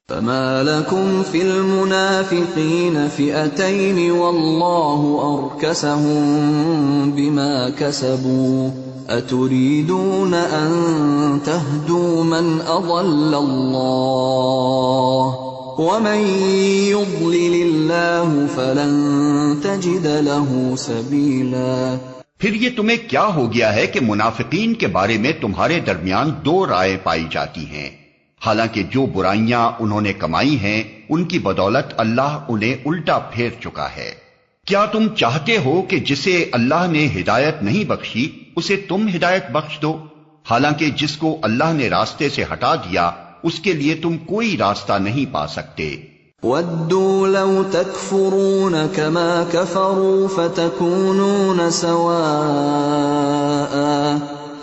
فما لكم في المنافقين فئتين والله أركسهم بما كسبوا أتريدون أن تهدوا من أضل الله ومن يضلل الله فلن تجد له سبيلا۔ پھر یہ تمہیں کیا ہو گیا ہے کہ منافقین کے بارے میں تمہارے درمیان دو رائے پائی جاتی ہیں، حالانکہ جو برائیاں انہوں نے کمائی ہیں ان کی بدولت اللہ انہیں الٹا پھیر چکا ہے۔ کیا تم چاہتے ہو کہ جسے اللہ نے ہدایت نہیں بخشی اسے تم ہدایت بخش دو، حالانکہ جس کو اللہ نے راستے سے ہٹا دیا اس کے لیے تم کوئی راستہ نہیں پا سکتے۔ وَدُّوا لَوْ تَكْفُرُونَ كَمَا كَفَرُوا فَتَكُونُونَ سَوَاءً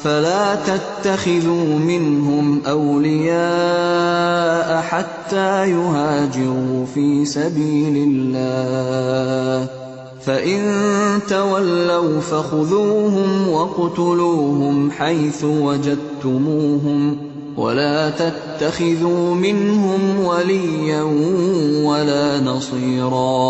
فَلَا تَتَّخِذُوا مِنْهُمْ أَوْلِيَاءَ حَتَّى يُهَاجِرُوا فِي سَبِيلِ اللَّهِ فَإِن تَوَلَّوْا فَخُذُوهُمْ وَاقْتُلُوهُمْ حَيْثُ وَجَدتُّمُوهُمْ وَلَا تَتَّخِذُوا مِنْهُمْ وَلِيًّا وَلَا نَصِيرًا۔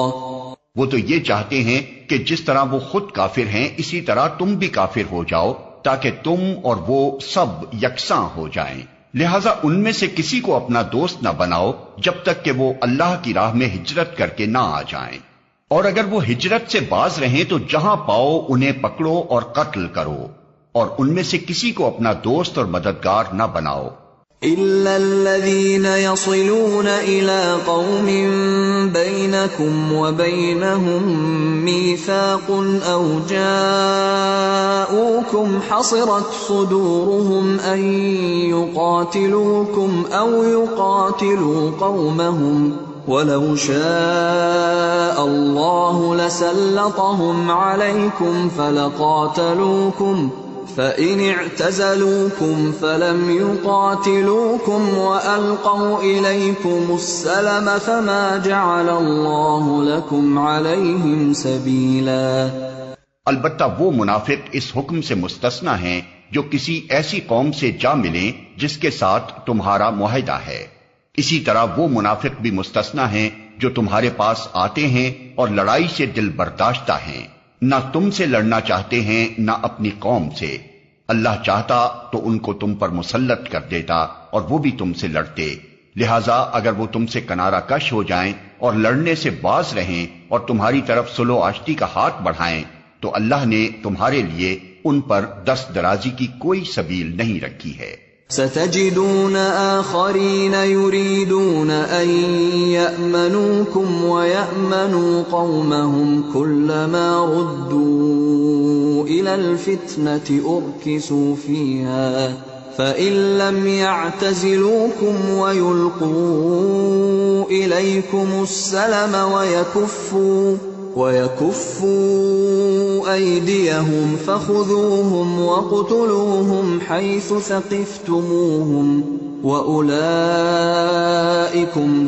وہ تو یہ چاہتے ہیں کہ جس طرح وہ خود کافر ہیں اسی طرح تم بھی کافر ہو جاؤ تاکہ تم اور وہ سب یکساں ہو جائیں، لہذا ان میں سے کسی کو اپنا دوست نہ بناؤ جب تک کہ وہ اللہ کی راہ میں ہجرت کر کے نہ آ جائیں، اور اگر وہ ہجرت سے باز رہیں تو جہاں پاؤ انہیں پکڑو اور قتل کرو، اور ان میں سے کسی کو اپنا دوست اور مددگار نہ بناؤ۔ إِلَّا الَّذِينَ يَصِلُونَ إِلَىٰ قَوْمٍ بَيْنَكُمْ وَبَيْنَهُم مِّيثَاقٌ أَوْ جَاءُوكُمْ حَصِرَتْ صُدُورُهُمْ أَن يُقَاتِلُوكُمْ أَوْ يُقَاتِلُوا قَوْمَهُمْ وَلَوْ شَاءَ اللَّهُ لَسَلَّطَهُمْ عَلَيْكُمْ فَلَقَاتَلُوكُمْ فَإِنِ اعْتَزَلُوكُمْ فَلَمْ يُقَاتِلُوكُمْ وَأَلْقَوْا إِلَيْكُمُ السَّلَمَ فَمَا جَعَلَ اللَّهُ لَكُمْ عَلَيْهِمْ سَبِيلًا۔ البتہ وہ منافق اس حکم سے مستثنی ہیں جو کسی ایسی قوم سے جا ملیں جس کے ساتھ تمہارا معاہدہ ہے، اسی طرح وہ منافق بھی مستثنی ہیں جو تمہارے پاس آتے ہیں اور لڑائی سے دل برداشتہ ہیں، نہ تم سے لڑنا چاہتے ہیں نہ اپنی قوم سے، اللہ چاہتا تو ان کو تم پر مسلط کر دیتا اور وہ بھی تم سے لڑتے، لہٰذا اگر وہ تم سے کنارہ کش ہو جائیں اور لڑنے سے باز رہیں اور تمہاری طرف صلح و آشتی کا ہاتھ بڑھائیں تو اللہ نے تمہارے لیے ان پر دست درازی کی کوئی سبیل نہیں رکھی ہے۔ ستجدون آخرین یریدون ان یأمنوکم ویأمنوا قومهم كلما ردوا الى الفتنة ارکسوا فیها فإن لم يعتزلوكم ويلقوا إليكم السلم ويكفوا أيديهم فخذوهم وَاقْتُلُوهُمْ حيث ثقفتموهم وأولئكم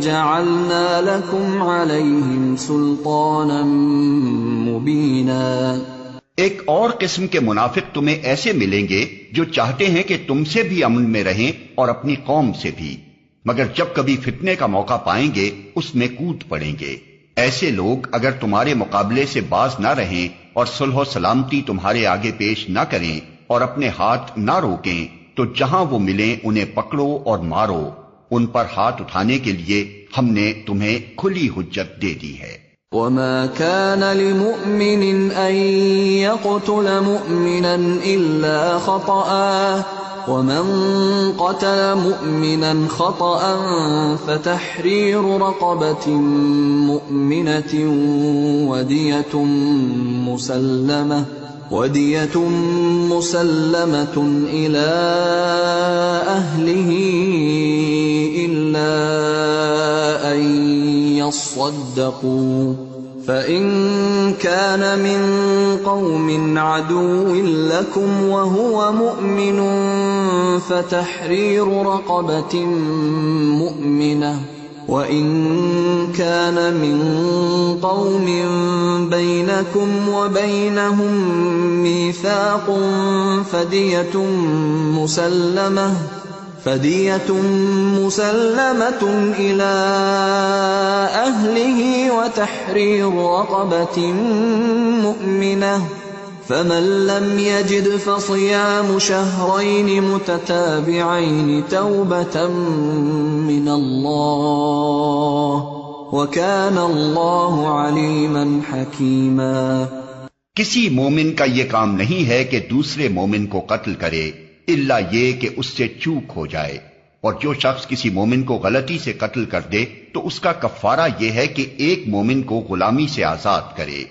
جعلنا لكم عليهم سلطانا مبينا۔ ایک اور قسم کے منافق تمہیں ایسے ملیں گے جو چاہتے ہیں کہ تم سے بھی امن میں رہیں اور اپنی قوم سے بھی، مگر جب کبھی فتنے کا موقع پائیں گے اس میں کود پڑیں گے۔ ایسے لوگ اگر تمہارے مقابلے سے باز نہ رہیں اور صلح و سلامتی تمہارے آگے پیش نہ کریں اور اپنے ہاتھ نہ روکیں تو جہاں وہ ملیں انہیں پکڑو اور مارو، ان پر ہاتھ اٹھانے کے لیے ہم نے تمہیں کھلی حجت دے دی ہے۔ وَمَا كَانَ لِمُؤْمِنٍ أَن يَقْتُلَ مُؤْمِنًا إِلَّا خَطَأً وَمَن قَتَلَ مُؤْمِنًا خَطَأً فَتَحْرِيرُ رَقَبَةٍ مُؤْمِنَةٍ وَدِيَةٌ مُسَلَّمَةٌ إِلَى أَهْلِهِ إِلَّا أَن يَصَّدَّقُوا فَإِن كَانَ مِن قَوْمٍ عَدُوٍّ لَكُمْ وَهُوَ مُؤْمِنٌ فَتَحْرِيرُ رَقَبَةٍ مُؤْمِنَةٍ وَإِن كَانَ مِن قَوْمٍ بَيْنَكُمْ وَبَيْنَهُم مِّيثَاقٌ فدية مسلمة إلى أهله وتحرير رقبة مؤمنة فمن لم يجد فصيام شهرين متتابعين توبة من الله وكان الله عليما حكيما۔ کسی مومن کا یہ کام نہیں ہے کہ دوسرے مومن کو قتل کرے الا یہ کہ اس سے چوک ہو جائے، اور جو شخص کسی مومن کو غلطی سے قتل کر دے تو اس کا کفارہ یہ ہے کہ ایک مومن کو غلامی سے آزاد کرے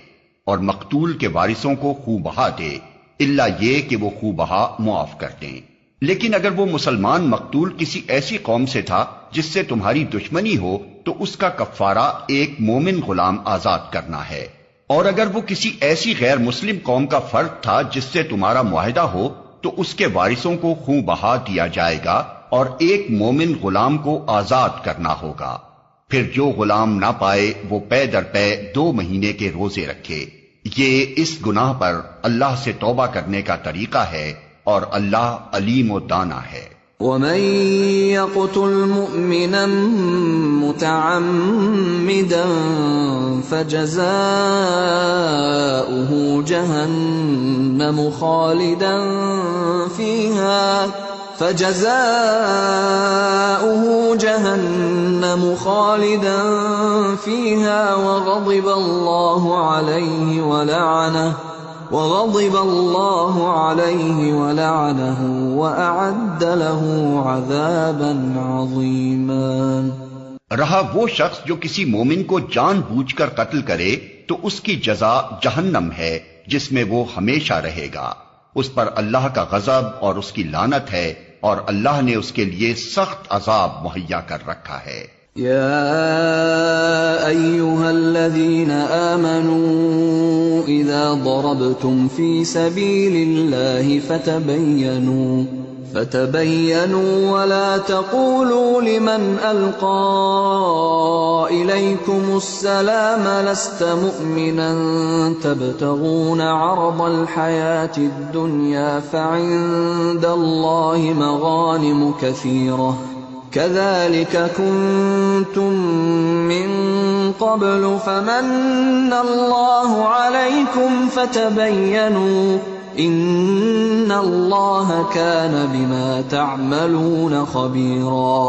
اور مقتول کے وارثوں کو خوں بہا دے الا یہ کہ وہ خوں بہا معاف کر دیں۔ لیکن اگر وہ مسلمان مقتول کسی ایسی قوم سے تھا جس سے تمہاری دشمنی ہو تو اس کا کفارہ ایک مومن غلام آزاد کرنا ہے، اور اگر وہ کسی ایسی غیر مسلم قوم کا فرد تھا جس سے تمہارا معاہدہ ہو تو اس کے وارثوں کو خوں بہا دیا جائے گا اور ایک مومن غلام کو آزاد کرنا ہوگا۔ پھر جو غلام نہ پائے وہ پے در پے 2 مہینے کے روزے رکھے۔ یہ اس گناہ پر اللہ سے توبہ کرنے کا طریقہ ہے اور اللہ علیم و دانا ہے۔ ومن يقتل مؤمنا متعمدا فجزاؤه جهنم خالدا فيها وغضب الله عليه ولعنه وأعد له عذابا عظيما۔ رہا وہ شخص جو کسی مومن کو جان بوجھ کر قتل کرے تو اس کی جزا جہنم ہے جس میں وہ ہمیشہ رہے گا، اس پر اللہ کا غضب اور اس کی لعنت ہے، اور اللہ نے اس کے لیے سخت عذاب مہیا کر رکھا ہے۔ يا أيها الذين آمنوا إذا ضربتم في سبيل الله فتبينوا ولا تقولوا لمن ألقى إليكم السلام لست مؤمنا تبتغون عرض الحياة الدنيا فعند الله مغانم كثيرة كذلك كنتم من قبل فمن الله عليكم فتبينوا ان اللہ کان بما تعملون خبیرا۔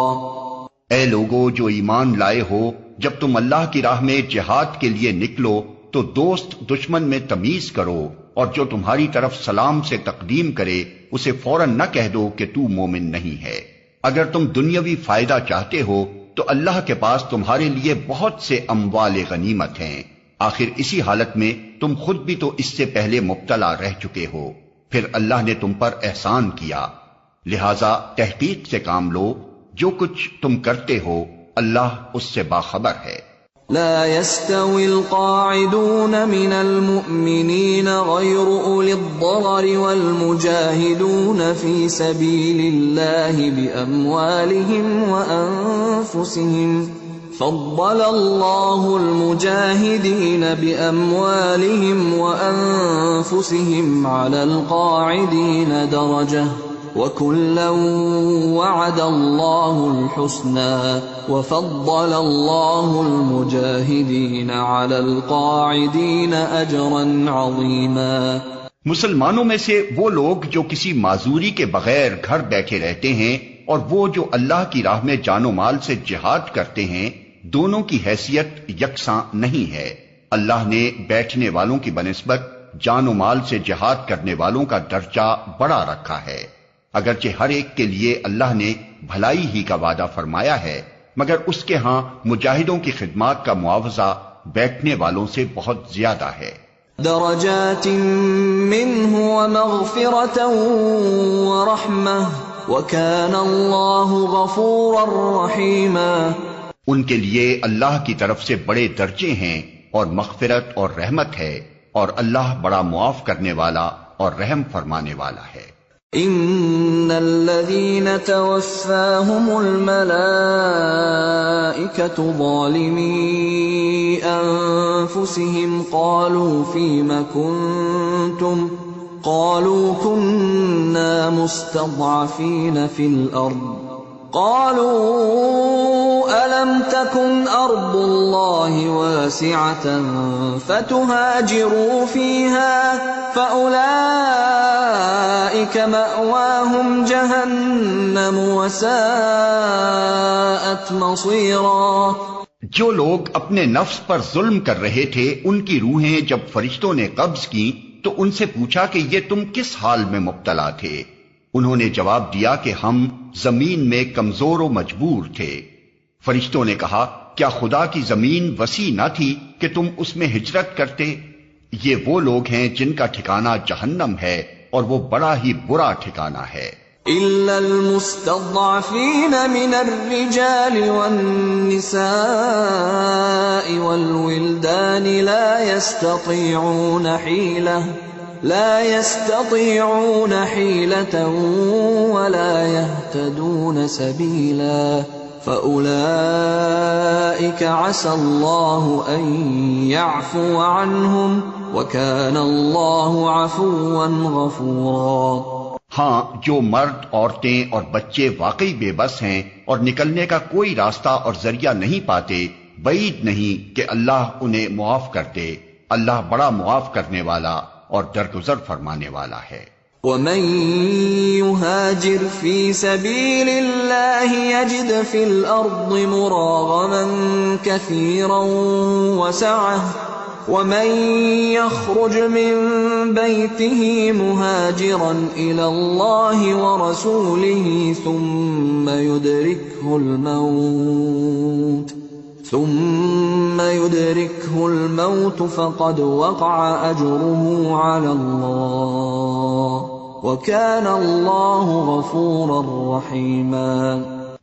اے لوگو جو ایمان لائے ہو، جب تم اللہ کی راہ میں جہاد کے لیے نکلو تو دوست دشمن میں تمیز کرو، اور جو تمہاری طرف سلام سے تقدیم کرے اسے فوراً نہ کہہ دو کہ تو مومن نہیں ہے۔ اگر تم دنیاوی فائدہ چاہتے ہو تو اللہ کے پاس تمہارے لیے بہت سے اموال غنیمت ہیں، آخر اسی حالت میں تم خود بھی تو اس سے پہلے مبتلا رہ چکے ہو، پھر اللہ نے تم پر احسان کیا، لہذا تحقیق سے کام لو، جو کچھ تم کرتے ہو اللہ اس سے باخبر ہے۔ لا يستوي القاعدون من المؤمنين غير أولي الضرر والمجاهدون في سبيل الله بأموالهم وأنفسهم فضل الله المجاهدين بأموالهم وأنفسهم على القاعدين درجة وَكُلًّا وَعَدَ اللَّهُ الْحُسْنَى وَفَضَّلَ اللَّهُ الْمُجَاهِدِينَ عَلَى الْقَاعِدِينَ أَجْرًا عَظِيمًا۔ مسلمانوں میں سے وہ لوگ جو کسی معذوری کے بغیر گھر بیٹھے رہتے ہیں اور وہ جو اللہ کی راہ میں جان و مال سے جہاد کرتے ہیں، دونوں کی حیثیت یکساں نہیں ہے۔ اللہ نے بیٹھنے والوں کی بنسبت جان و مال سے جہاد کرنے والوں کا درجہ بڑا رکھا ہے، اگرچہ ہر ایک کے لیے اللہ نے بھلائی ہی کا وعدہ فرمایا ہے، مگر اس کے ہاں مجاہدوں کی خدمات کا معاوضہ بیٹھنے والوں سے بہت زیادہ ہے۔ درجات منہ ومغفرۃ ورحمہ وکان اللہ غفورا رحیما۔ ان کے لیے اللہ کی طرف سے بڑے درجے ہیں اور مغفرت اور رحمت ہے، اور اللہ بڑا معاف کرنے والا اور رحم فرمانے والا ہے۔ ان الذين توفاهم الملائكة ظالمي انفسهم قالوا فيم كنتم قالوا كنا مستضعفين في الارض قالوا ألم تكن أرض الله واسعة فتهاجروا فيها فأولئك مأواهم جهنم وساءت مصيرا۔ جو لوگ اپنے نفس پر ظلم کر رہے تھے ان کی روحیں جب فرشتوں نے قبض کی تو ان سے پوچھا کہ یہ تم کس حال میں مبتلا تھے؟ انہوں نے جواب دیا کہ ہم زمین میں کمزور و مجبور تھے۔ فرشتوں نے کہا کیا خدا کی زمین وسیع نہ تھی کہ تم اس میں ہجرت کرتے؟ یہ وہ لوگ ہیں جن کا ٹھکانہ جہنم ہے اور وہ بڑا ہی برا ٹھکانہ ہے۔ إلا المستضعفين من الرجال والنساء والولدان لا يستطيعون حيلة ولا يهتدون سبيلا فأولئك عسى الله أن يعفو عنهم وكان الله عفوا غفورا۔ ہاں جو مرد، عورتیں اور بچے واقعی بے بس ہیں اور نکلنے کا کوئی راستہ اور ذریعہ نہیں پاتے، بعید نہیں کہ اللہ انہیں معاف کر دے۔ اللہ بڑا معاف کرنے والا اور درگزر فرمانے والا ہے۔ وَمَن يُهَاجِرْ فِي سَبِيلِ اللَّهِ يَجِدْ فِي الْأَرْضِ مُرَاغَمًا كَثِيرًا وَسَعَةً وَمَن يَخْرُجْ مِن بَيْتِهِ مُهَاجِرًا إِلَى اللَّهِ وَرَسُولِهِ ثُمَّ يُدْرِكْهُ الْمَوْتُ فَقَدْ وَقَعَ أَجْرُهُ عَلَى اللَّهِ وَكَانَ اللَّهُ غَفُورًا رَحِيمًا۔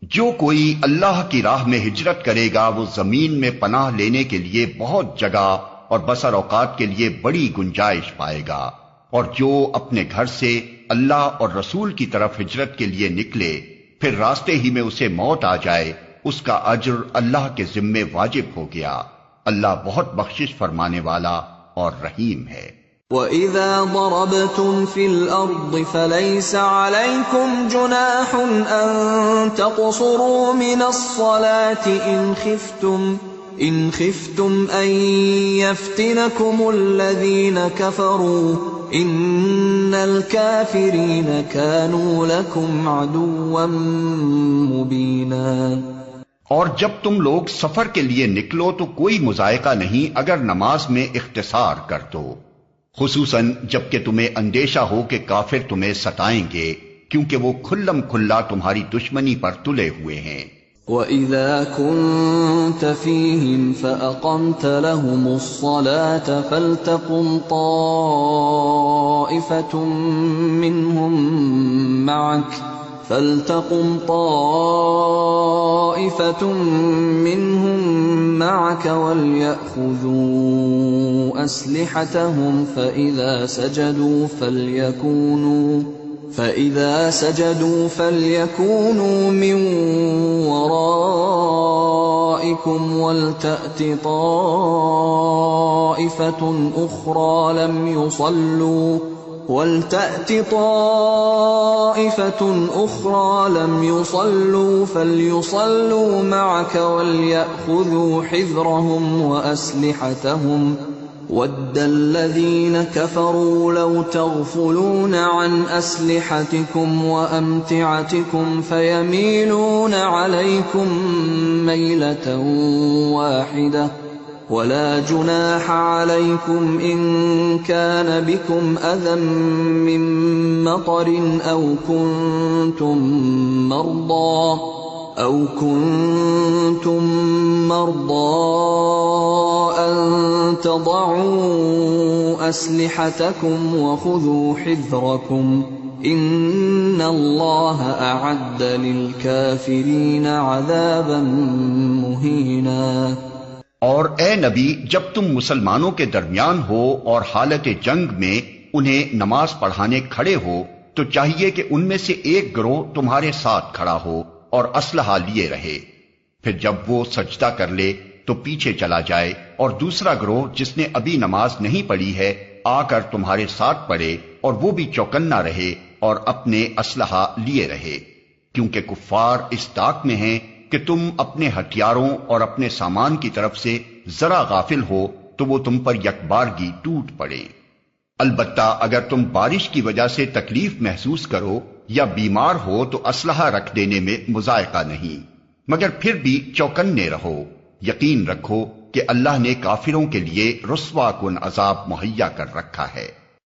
جو کوئی اللہ کی راہ میں ہجرت کرے گا وہ زمین میں پناہ لینے کے لیے بہت جگہ اور بسر اوقات کے لیے بڑی گنجائش پائے گا، اور جو اپنے گھر سے اللہ اور رسول کی طرف ہجرت کے لیے نکلے پھر راستے ہی میں اسے موت آ جائے اس کا اجر اللہ کے ذمے واجب ہو گیا۔ اللہ بہت بخشش فرمانے والا اور رحیم ہے۔ وَإِذَا ضَرَبْتُمْ فِي الْأَرْضِ فَلَيْسَ عَلَيْكُمْ جُنَاحٌ أَن تَقْصُرُوا مِنَ الصَّلَاةِ إِنْ خِفْتُمْ أَن يَفْتِنَكُمُ الَّذِينَ كَفَرُوا إِنَّ الْكَافِرِينَ كَانُوا لَكُمْ عَدُوًّا مُبِينًا۔ اور جب تم لوگ سفر کے لیے نکلو تو کوئی مضائقہ نہیں اگر نماز میں اختصار کر دو، خصوصاً جب کہ تمہیں اندیشہ ہو کہ کافر تمہیں ستائیں گے، کیونکہ وہ کھلم کھلا تمہاری دشمنی پر تلے ہوئے ہیں۔ وَإِذَا كُنْتَ فِيهِمْ فَأَقَمْتَ لَهُمُ الصَّلَاةَ فَلْتَقُمْ طَائِفَةٌ مِّنْهُمْ مَعَكَ وَلْيَأْخُذُوا أَسْلِحَتَهُمْ فَإِذَا سَجَدُوا فَلْيَكُونُوا مِنْ وَرَائِكُمْ وَلْتَأْتِ طَائِفَةٌ أُخْرَى لَمْ يُصَلُّوا فَلْيُصَلُّوا مَعَكَ وَلْيَأْخُذُوا حِذْرَهُمْ وَأَسْلِحَتَهُمْ وَدَّ الَّذِينَ كَفَرُوا لَوْ تَغْفُلُونَ عَنْ أَسْلِحَتِكُمْ وَأَمْتِعَتِكُمْ فَيَمِيلُونَ عَلَيْكُمْ مَيْلَةً وَاحِدَةً وَلَا جُنَاحَ عَلَيْكُمْ إِن كَانَ بِكُمْ أَذًى مِّن مَّطَرٍ أَوْ كُنتُم مَّرْضَىٰ أَن تَضَعُوا أَسْلِحَتَكُمْ وَخُذُوا حِذْرَكُمْ إِنَّ اللَّهَ أَعَدَّ لِلْكَافِرِينَ عَذَابًا مُّهِينًا۔ اور اے نبی جب تم مسلمانوں کے درمیان ہو اور حالت جنگ میں انہیں نماز پڑھانے کھڑے ہو تو چاہیے کہ ان میں سے ایک گروہ تمہارے ساتھ کھڑا ہو اور اسلحہ لیے رہے، پھر جب وہ سجدہ کر لے تو پیچھے چلا جائے، اور دوسرا گروہ جس نے ابھی نماز نہیں پڑھی ہے آ کر تمہارے ساتھ پڑھے اور وہ بھی چوکنا رہے اور اپنے اسلحہ لیے رہے۔ کیونکہ کفار اس طاق میں ہیں کہ تم اپنے ہتھیاروں اور اپنے سامان کی طرف سے ذرا غافل ہو تو وہ تم پر یکبارگی ٹوٹ پڑے۔ البتہ اگر تم بارش کی وجہ سے تکلیف محسوس کرو یا بیمار ہو تو اسلحہ رکھ دینے میں مذائقہ نہیں، مگر پھر بھی چوکنے رہو، یقین رکھو کہ اللہ نے کافروں کے لیے رسوا کن عذاب مہیا کر رکھا ہے۔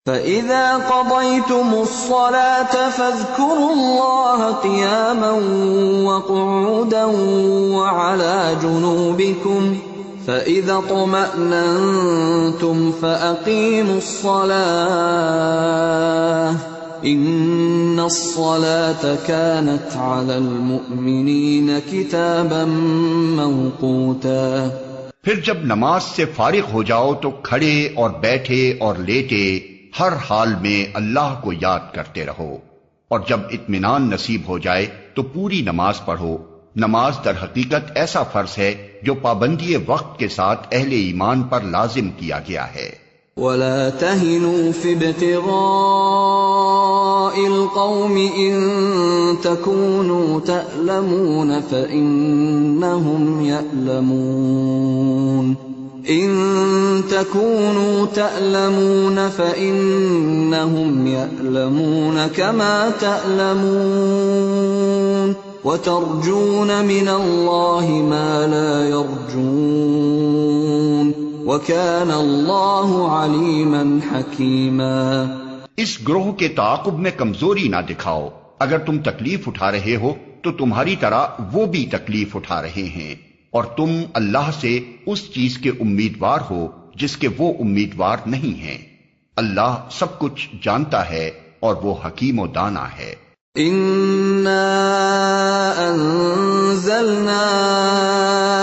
فَإِذَا قَضَيْتُمُ الصَّلَاةَ فَاذْكُرُوا اللَّهَ قِيَامًا وَقُعُودًا وَعَلَى جُنُوبِكُمْ فَإِذَا اطْمَأْنَنْتُمْ فَأَقِيمُوا الصَّلَاةَ إِنَّ الصَّلَاةَ كَانَتْ عَلَى الْمُؤْمِنِينَ كِتَابًا مَوْقُوتًا۔ پھر جب نماز سے فارغ ہو جاؤ تو کھڑے اور بیٹھے اور لیٹے ہر حال میں اللہ کو یاد کرتے رہو، اور جب اطمینان نصیب ہو جائے تو پوری نماز پڑھو۔ نماز در حقیقت ایسا فرض ہے جو پابندی وقت کے ساتھ اہل ایمان پر لازم کیا گیا ہے۔ وَلَا تَهِنُوا فِي ابْتِغَاءِ الْقَوْمِ إِن تَكُونُوا تَأْلَمُونَ فَإِنَّهُمْ يَأْلَمُونَ إِن تَكُونُوا تَأْلَمُونَ فَإِنَّهُمْ يَأْلَمُونَ كَمَا تَأْلَمُونَ وَتَرْجُونَ مِنَ اللَّهِ مَا لَا يَرْجُونَ وَكَانَ اللَّهُ عَلِيمًا حَكِيمًا۔ اس گروہ کے تعاقب میں کمزوری نہ دکھاؤ، اگر تم تکلیف اٹھا رہے ہو تو تمہاری طرح وہ بھی تکلیف اٹھا رہے ہیں، اور تم اللہ سے اس چیز کے امیدوار ہو جس کے وہ امیدوار نہیں ہیں۔ اللہ سب کچھ جانتا ہے اور وہ حکیم و دانا ہے۔ إِنَّا أَنزَلْنَا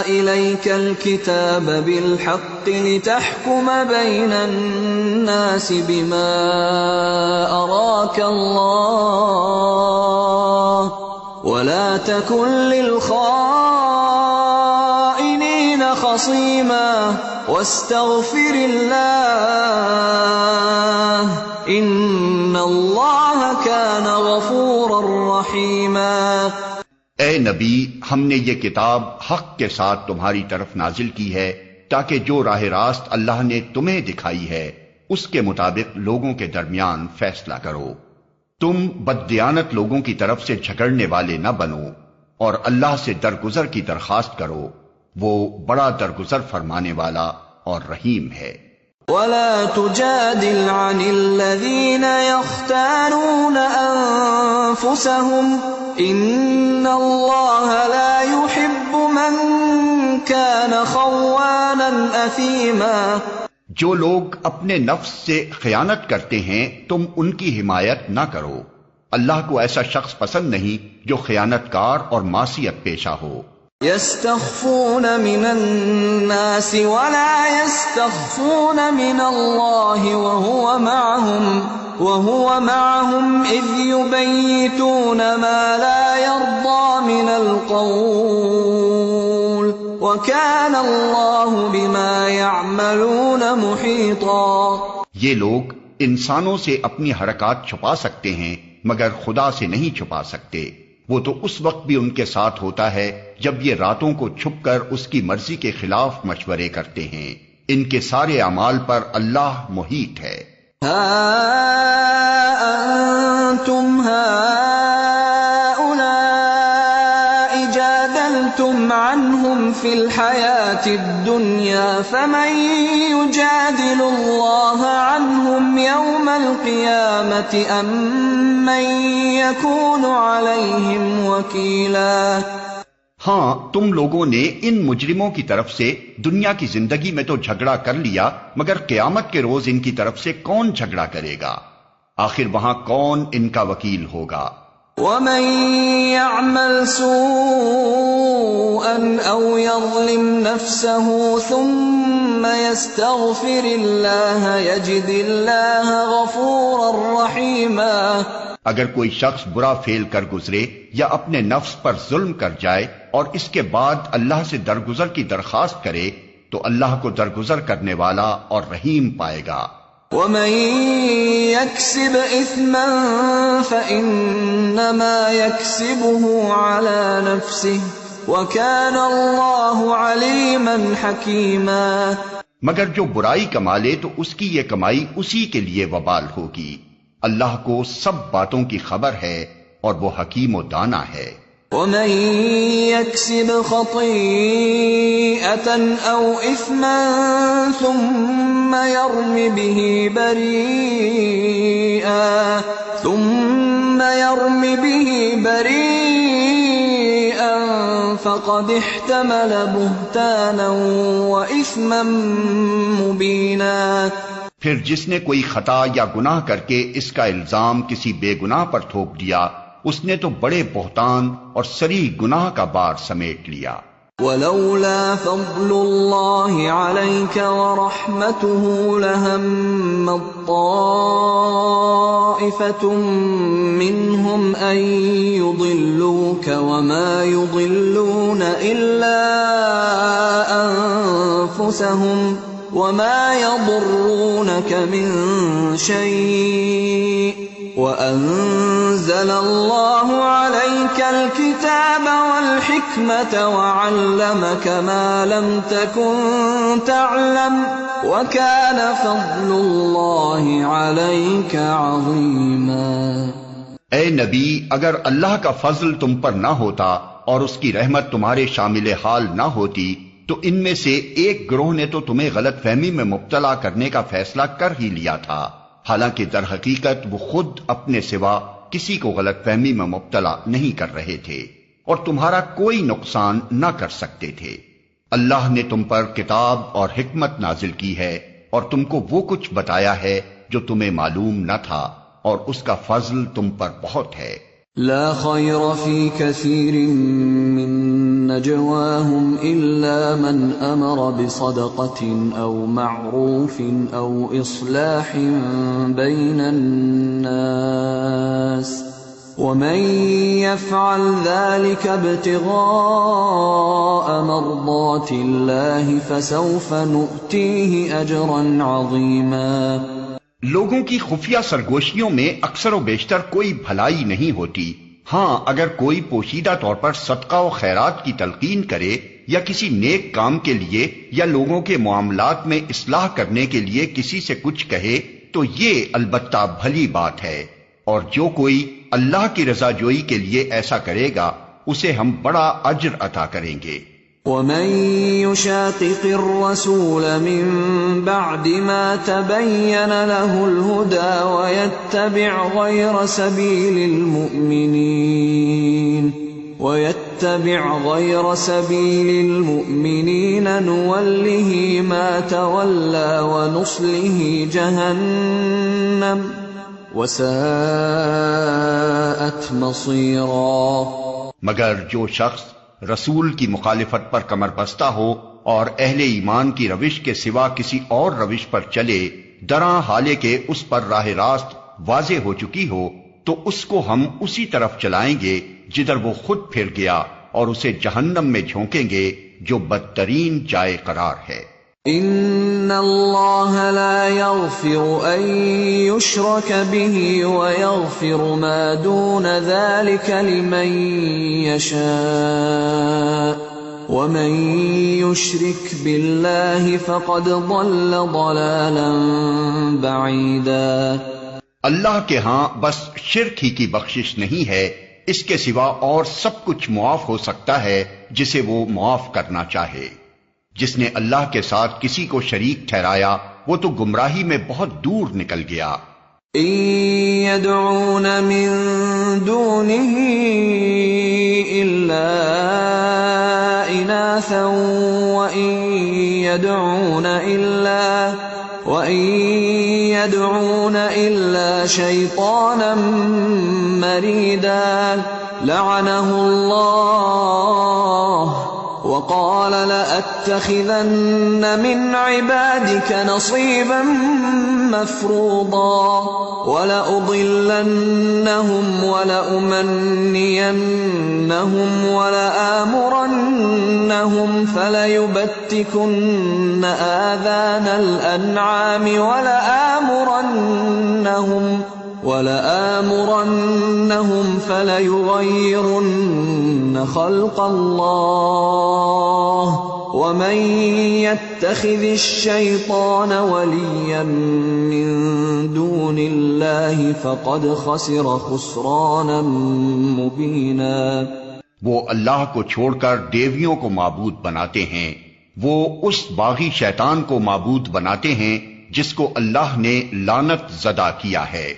إِلَيْكَ الْكِتَابَ بِالْحَقِّ لِتَحْكُمَ بَيْنَ النَّاسِ بِمَا أَرَاكَ اللَّهُ وَلَا تَكُنْ لِلْخَائِنِينَ خَصِيمًا وَاسْتَغْفِرِ اللَّهَ إِنَّ اللَّهَ كَانَ غَفُورًا رَحِيمًا۔ اے نبی، ہم نے یہ کتاب حق کے ساتھ تمہاری طرف نازل کی ہے تاکہ جو راہ راست اللہ نے تمہیں دکھائی ہے اس کے مطابق لوگوں کے درمیان فیصلہ کرو۔ تم بددیانت لوگوں کی طرف سے جھگڑنے والے نہ بنو، اور اللہ سے درگزر کی درخواست کرو، وہ بڑا درگزر فرمانے والا اور رحیم ہے۔ وَلَا تُجَادِلْ عَنِ الَّذِينَ يَخْتَانُونَ أَنفُسَهُمْ إِنَّ اللَّهَ لَا يُحِبُّ مَن كَانَ خَوَّانًا أَثِيمًا۔ جو لوگ اپنے نفس سے خیانت کرتے ہیں تم ان کی حمایت نہ کرو، اللہ کو ایسا شخص پسند نہیں جو خیانت کار اور معصیت پیشہ ہو۔ يَسْتَخْفُونَ مِنَ النَّاسِ وَلَا يَسْتَخْفُونَ مِنَ اللَّهِ وَهُوَ مَعَهُمْ إِذْ يُبَيِّتُونَ مَا لَا يَرْضَى مِنَ الْقَوْلِ وَكَانَ اللَّهُ بِمَا يَعْمَلُونَ مُحِيطًا۔ یہ لوگ انسانوں سے اپنی حرکات چھپا سکتے ہیں مگر خدا سے نہیں چھپا سکتے، وہ تو اس وقت بھی ان کے ساتھ ہوتا ہے جب یہ راتوں کو چھپ کر اس کی مرضی کے خلاف مشورے کرتے ہیں۔ ان کے سارے اعمال پر اللہ محیط ہے۔ ہا انتم هؤلاء جادلتم عنهم في الحياة الدنيا فمن يجادل الله عنهم يوم القيامة أم من يكون عليهم وكيلا۔ ہاں، تم لوگوں نے ان مجرموں کی طرف سے دنیا کی زندگی میں تو جھگڑا کر لیا، مگر قیامت کے روز ان کی طرف سے کون جھگڑا کرے گا؟ آخر وہاں کون ان کا وکیل ہوگا؟ وَمَن يَعْمَلْ سُوءًا أَوْ يَظْلِمْ نَفْسَهُ ثُمَّ يَسْتَغْفِرِ اللَّهَ يَجِدِ اللَّهَ غَفُورًا رَحِيمًا۔ اگر کوئی شخص برا فعل کر گزرے یا اپنے نفس پر ظلم کر جائے اور اس کے بعد اللہ سے درگزر کی درخواست کرے تو اللہ کو درگزر کرنے والا اور رحیم پائے گا۔ ومن يكسب إثما فإنما يكسبه على نفسه وكان الله عليما حكيما۔ مگر جو برائی کما لے تو اس کی یہ کمائی اسی کے لیے وبال ہوگی۔ اللہ کو سب باتوں کی خبر ہے اور وہ حکیم و دانا ہے۔ ومن يكسب خطيئة أو إثما ثم يرم به بريئا فقد احتمل بهتانا وإثما مبينا۔ پھر جس نے کوئی خطا یا گناہ کر کے اس کا الزام کسی بے گناہ پر تھوپ دیا، اس نے تو بڑے بہتان اور صریح گناہ کا بار سمیٹ لیا۔ ولولا فضل الله عليك ورحمته لهم طائفة منهم أن يضلوك وما يضلون إلا أنفسهم وما يضرونك من شيء وأنزل الله عليك الكتاب والحكمة وعلمك ما لم تكن تعلم وكان فضل الله عليك عظيما۔ اے نبی، اگر اللہ کا فضل تم پر نہ ہوتا اور اس کی رحمت تمہارے شامل حال نہ ہوتی تو ان میں سے ایک گروہ نے تو تمہیں غلط فہمی میں مبتلا کرنے کا فیصلہ کر ہی لیا تھا، حالانکہ در حقیقت وہ خود اپنے سوا کسی کو غلط فہمی میں مبتلا نہیں کر رہے تھے اور تمہارا کوئی نقصان نہ کر سکتے تھے۔ اللہ نے تم پر کتاب اور حکمت نازل کی ہے اور تم کو وہ کچھ بتایا ہے جو تمہیں معلوم نہ تھا، اور اس کا فضل تم پر بہت ہے۔ لا خير في كثير من نجواهم إلا من أمر بصدقة أو معروف أو إصلاح بين الناس ومن يفعل ذلك ابتغاء مرضات الله فسوف نؤتيه أجرا عظيما۔ لوگوں کی خفیہ سرگوشیوں میں اکثر و بیشتر کوئی بھلائی نہیں ہوتی، ہاں اگر کوئی پوشیدہ طور پر صدقہ و خیرات کی تلقین کرے یا کسی نیک کام کے لیے یا لوگوں کے معاملات میں اصلاح کرنے کے لیے کسی سے کچھ کہے تو یہ البتہ بھلی بات ہے، اور جو کوئی اللہ کی رضا جوئی کے لیے ایسا کرے گا اسے ہم بڑا اجر عطا کریں گے۔ ومن يشاقق الرسول من بعد ما تبين له الهدى ويتبع غير سبيل المؤمنين نوله ما تولى ونصله جهنم وساءت مصيرا۔ مگر جو شخص رسول کی مخالفت پر کمر بستہ ہو اور اہل ایمان کی روش کے سوا کسی اور روش پر چلے، دراں حالے کے اس پر راہ راست واضح ہو چکی ہو، تو اس کو ہم اسی طرف چلائیں گے جدھر وہ خود پھر گیا، اور اسے جہنم میں جھونکیں گے جو بدترین جائے قرار ہے۔ ان اللہ لا یغفر ان یشرک به ویغفر ما دون ذلك لمن یشاء ومن یشرک باللہ فقد ضل ضلالا بعیدا۔ اللہ کے ہاں بس شرک ہی کی بخشش نہیں ہے، اس کے سوا اور سب کچھ معاف ہو سکتا ہے جسے وہ معاف کرنا چاہے۔ جس نے اللہ کے ساتھ کسی کو شریک ٹھہرایا وہ تو گمراہی میں بہت دور نکل گیا۔ ان يدعون من دونه الا اناثا وان يدعون الا شيطانا مريدا لعنه الله وقال لأتخذن من عبادك نصيبا مفروضا ولأضلنهم ولأمنينهم ولآمرنهم فليبتكن آذان الأنعام ولآمرنهم فليغيرن خلق الله ومن يتخذ الشيطان وليا من دون الله فقد خسر خسرانا مبینا۔ وہ اللہ کو چھوڑ کر دیویوں کو معبود بناتے ہیں، وہ اس باغی شیطان کو معبود بناتے ہیں جس کو اللہ نے لعنت زدہ کیا ہے۔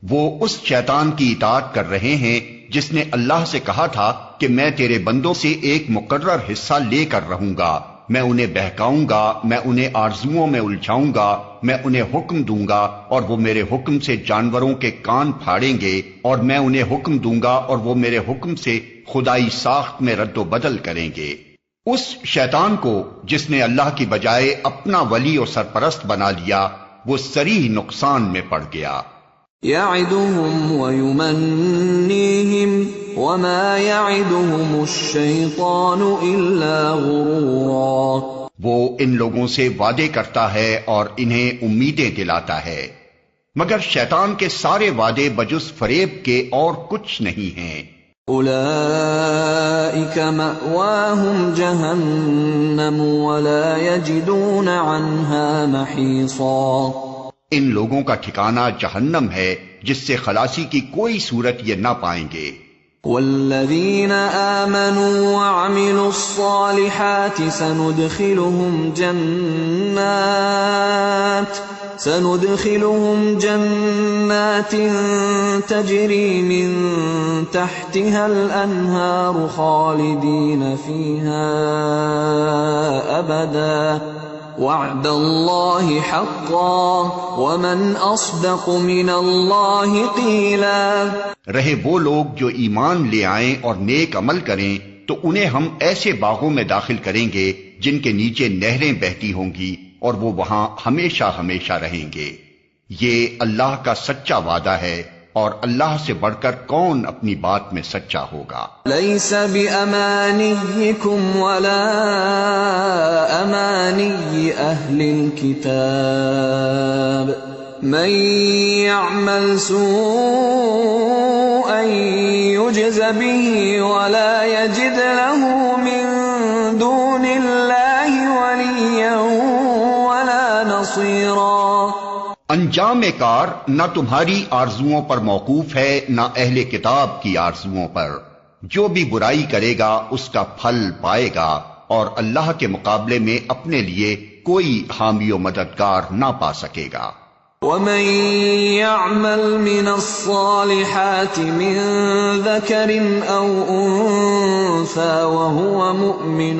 وہ اس شیطان کی اطاعت کر رہے ہیں جس نے اللہ سے کہا تھا کہ میں تیرے بندوں سے ایک مقرر حصہ لے کر رہوں گا، میں انہیں بہکاؤں گا، میں انہیں آرزوؤں میں الجھاؤں گا، میں انہیں حکم دوں گا اور وہ میرے حکم سے جانوروں کے کان پھاڑیں گے، اور میں انہیں حکم دوں گا اور وہ میرے حکم سے خدائی ساخت میں رد و بدل کریں گے۔ اس شیطان کو جس نے اللہ کی بجائے اپنا ولی اور سرپرست بنا لیا، وہ صریح نقصان میں پڑ گیا۔ يعدهم ويمنيهم وما يعدهم الشيطان إلا غرورا۔ وہ ان لوگوں سے وعدے کرتا ہے اور انہیں امیدیں دلاتا ہے، مگر شیطان کے سارے وعدے بجز فریب کے اور کچھ نہیں ہیں۔ أولئك مأواهم جهنم ولا يجدون عنها محيصا۔ ان لوگوں کا ٹھکانہ جہنم ہے جس سے خلاصی کی کوئی صورت یہ نہ پائیں گے۔ والذین آمنوا وعملوا الصالحات سندخلهم جنات تجری من تحتها الانہار خالدین فیہا ابدا وعد اللہ حقا ومن اصدق من اللہ قیلا۔ رہے وہ لوگ جو ایمان لے آئیں اور نیک عمل کریں تو انہیں ہم ایسے باغوں میں داخل کریں گے جن کے نیچے نہریں بہتی ہوں گی اور وہ وہاں ہمیشہ ہمیشہ رہیں گے۔ یہ اللہ کا سچا وعدہ ہے اور اللہ سے بڑھ کر کون اپنی بات میں سچا ہوگا۔ لیس بأمانیکم ولا امانی اہل الكتاب من يعمل سوءا يجز به ولا يجد له من دون الله وليا ولا نصيرا۔ انجام کار نہ تمہاری آرزوؤں پر موقوف ہے نہ اہل کتاب کی آرزوؤں پر، جو بھی برائی کرے گا اس کا پھل پائے گا اور اللہ کے مقابلے میں اپنے لیے کوئی حامی و مددگار نہ پا سکے گا۔ ومن يعمل من الصالحات من ذكر أو أنثى وهو مؤمن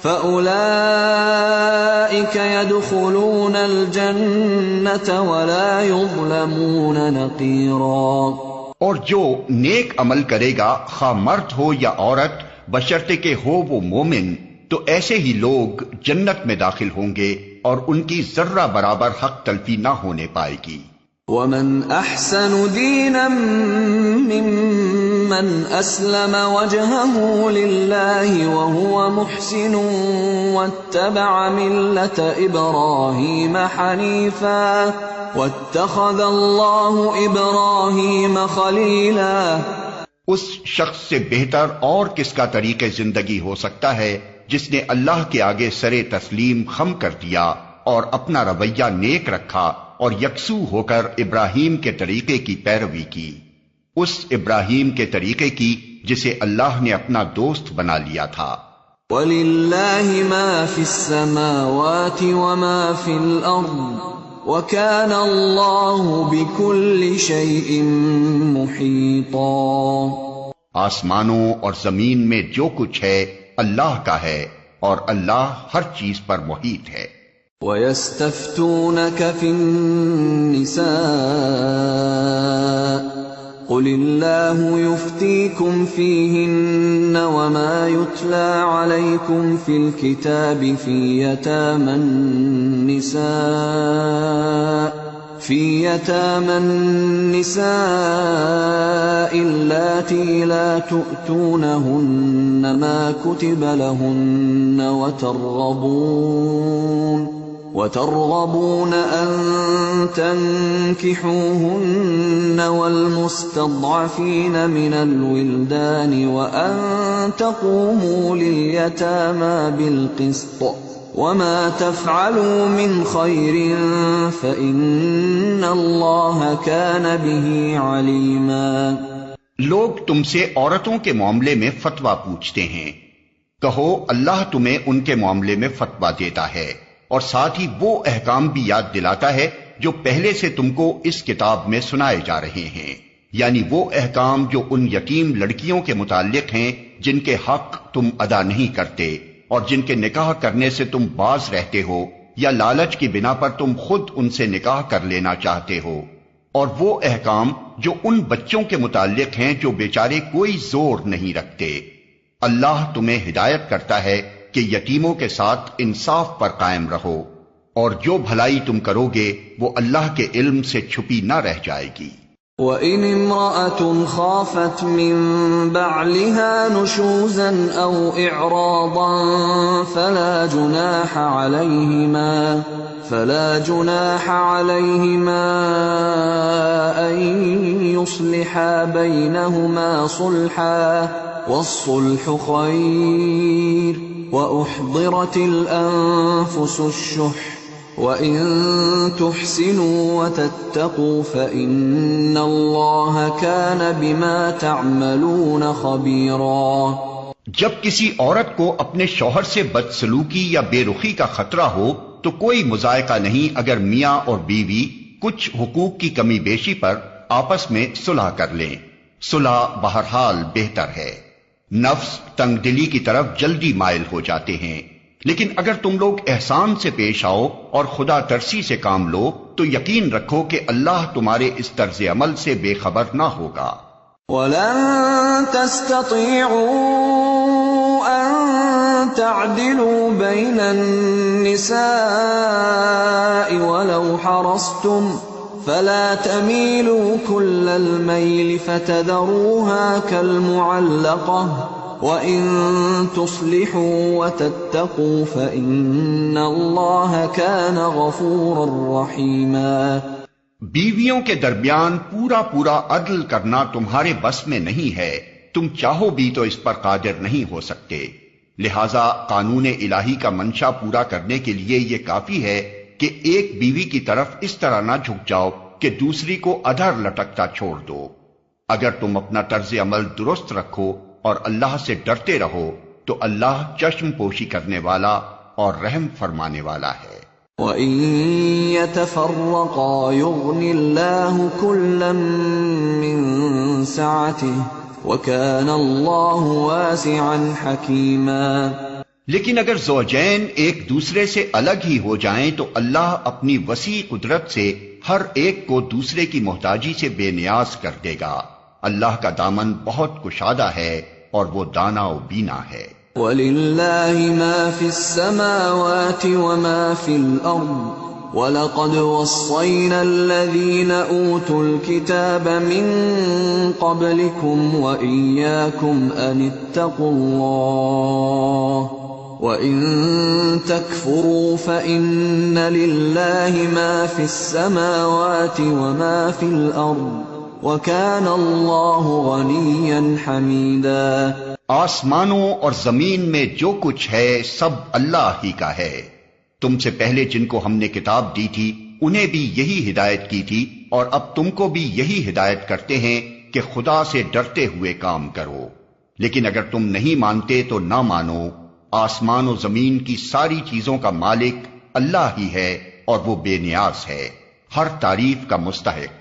فأولئك يدخلون الجنة ولا يظلمون نقيرا۔ اور جو نیک عمل کرے گا خواہ مرد ہو یا عورت بشرطے کہ ہو وہ مومن، تو ایسے ہی لوگ جنت میں داخل ہوں گے اور ان کی ذرہ برابر حق تلفی نہ ہونے پائے گی۔ ومن احسن دینا ممن اسلم وجهه لله وهو محسن واتبع ملة ابراہیم حنیفا واتخذ اللہ ابراہیم خلیلا۔ اس شخص سے بہتر اور کس کا طریق زندگی ہو سکتا ہے جس نے اللہ کے آگے سر تسلیم خم کر دیا اور اپنا رویہ نیک رکھا اور یکسو ہو کر ابراہیم کے طریقے کی پیروی کی، اس ابراہیم کے طریقے کی جسے اللہ نے اپنا دوست بنا لیا تھا۔ وَلِلَّهِ مَا فِي السَّمَاوَاتِ وَمَا فِي الْأَرْضِ وَكَانَ اللَّهُ بِكُلِّ شَيْءٍ مُحِيطًا۔ آسمانوں اور زمین میں جو کچھ ہے اللہ کا ہے اور اللہ ہر چیز پر محیط ہے۔ وَيَسْتَفْتُونَكَ فِي النِّسَاءِ قل الله يفتيكم فيهن وما يتلى عليكم في الكتاب في يتامى النساء اللاتي لا تؤتونهن ما كتب لهن وترغبون أن تنكحوهن والمستضعفين من الولدان وأن تقوموا لليتامى بالقسط وما تفعلوا من خير فإن الله كان به عليما. لوگ تم سے عورتوں کے معاملے میں فتویٰ پوچھتے ہیں، کہو اللہ تمہیں ان کے معاملے میں فتویٰ دیتا ہے اور ساتھ ہی وہ احکام بھی یاد دلاتا ہے جو پہلے سے تم کو اس کتاب میں سنائے جا رہے ہیں، یعنی وہ احکام جو ان یتیم لڑکیوں کے متعلق ہیں جن کے حق تم ادا نہیں کرتے اور جن کے نکاح کرنے سے تم باز رہتے ہو یا لالچ کی بنا پر تم خود ان سے نکاح کر لینا چاہتے ہو، اور وہ احکام جو ان بچوں کے متعلق ہیں جو بیچارے کوئی زور نہیں رکھتے۔ اللہ تمہیں ہدایت کرتا ہے کہ یتیموں کے ساتھ انصاف پر قائم رہو، اور جو بھلائی تم کرو گے وہ اللہ کے علم سے چھپی نہ رہ جائے گی۔ وَإِنِ امْرَأَةٌ خَافَتْ مِن بَعْلِهَا نُشُوزًا أَوْ إِعْرَاضًا فَلَا جُنَاحَ عَلَيْهِمَا أَن يُصْلِحَا بَيْنَهُمَا صُلْحًا وَالصُّلْحُ خَيْرٌ وَأُحْضِرَتِ الْأَنفُسُ الشُّحَّ وَإِن تُحْسِنُوا وَتَتَّقُوا فَإِنَّ اللَّهَ كَانَ بِمَا تَعْمَلُونَ خَبِيرًا۔ جب کسی عورت کو اپنے شوہر سے بدسلوکی یا بے رخی کا خطرہ ہو تو کوئی مذائقہ نہیں اگر میاں اور بیوی کچھ حقوق کی کمی بیشی پر آپس میں صلح کر لیں۔ صلح بہرحال بہتر ہے۔ نفس تنگ دلی کی طرف جلدی مائل ہو جاتے ہیں، لیکن اگر تم لوگ احسان سے پیش آؤ اور خدا ترسی سے کام لو تو یقین رکھو کہ اللہ تمہارے اس طرز عمل سے بے خبر نہ ہوگا۔ وَلَن تَسْتَطِيعُوا أَن تَعْدِلُوا بَيْنَ النِّسَاءِ وَلَوْ حَرَصْتُمْ فَلَا تَمِيلُوا كُلَّ الْمَيْلِ فَتَذَرُوهَا كَالْمُعَلَّقَةِ وَإِن تُصْلِحُوا وَتَتَّقُوا فَإِنَّ اللَّهَ كَانَ غَفُورًا رَّحِيمًا۔ بیویوں کے درمیان پورا عدل کرنا تمہارے بس میں نہیں ہے، تم چاہو بھی تو اس پر قادر نہیں ہو سکتے، لہذا قانون الہی کا منشا پورا کرنے کے لیے یہ کافی ہے کہ ایک بیوی کی طرف اس طرح نہ جھک جاؤ کہ دوسری کو ادھر لٹکتا چھوڑ دو۔ اگر تم اپنا طرز عمل درست رکھو اور اللہ سے ڈرتے رہو تو اللہ چشم پوشی کرنے والا اور رحم فرمانے والا ہے۔ وَإِن يَتَفَرَّقَا يُغْنِ اللَّهُ كُلًّا مِّن سَعَتِهِ وَكَانَ اللَّهُ وَاسِعًا حَكِيمًا۔ لیکن اگر زوجین ایک دوسرے سے الگ ہی ہو جائیں تو اللہ اپنی وسیع قدرت سے ہر ایک کو دوسرے کی محتاجی سے بے نیاز کر دے گا۔ اللہ کا دامن بہت کشادہ ہے اور وہ دانا و بینا ہے۔ وَلِلَّهِ مَا فِي السَّمَاوَاتِ وَمَا فِي الْأَرْضِ وَلَقَدْ وَصَّيْنَا الَّذِينَ أُوتُوا الْكِتَابَ مِن قَبْلِكُمْ وَإِيَّاكُمْ أَنِ اتَّقُوا اللَّهَ وَإِن تَكْفُرُوا فَإِنَّ لِلَّهِ مَا فِي السَّمَاوَاتِ وَمَا فِي الْأَرْضِ وَكَانَ اللَّهُ غَنِيًّا حَمِيدًا۔ آسمانوں اور زمین میں جو کچھ ہے سب اللہ ہی کا ہے۔ تم سے پہلے جن کو ہم نے کتاب دی تھی انہیں بھی یہی ہدایت کی تھی، اور اب تم کو بھی یہی ہدایت کرتے ہیں کہ خدا سے ڈرتے ہوئے کام کرو۔ لیکن اگر تم نہیں مانتے تو نہ مانو، آسمان و زمین کی ساری چیزوں کا مالک اللہ ہی ہے اور وہ بے نیاز ہے، ہر تعریف کا مستحق۔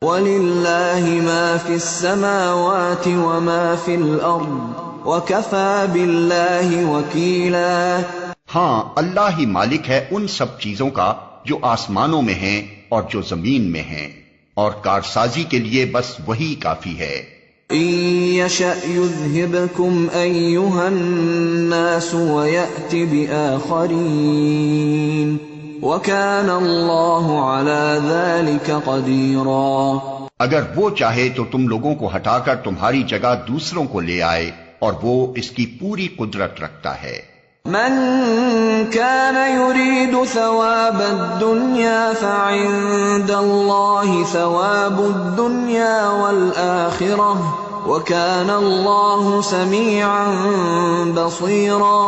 وَلِلَّهِ مَا فِي السَّمَاوَاتِ وَمَا فِي الْأَرْضِ وَكَفَى بِاللَّهِ وَكِيلًا۔ ہاں، اللہ ہی مالک ہے ان سب چیزوں کا جو آسمانوں میں ہیں اور جو زمین میں ہیں، اور کارسازی کے لیے بس وہی کافی ہے۔ إن يشأ يذهبكم أيها الناس ويأت بآخرين وكان الله على ذلك قديرا۔ اگر وہ چاہے تو تم لوگوں کو ہٹا کر تمہاری جگہ دوسروں کو لے آئے، اور وہ اس کی پوری قدرت رکھتا ہے۔ من كان يريد ثواب الدنيا فعند الله ثواب الدنيا والآخرة وكان الله سميعا بصيرا۔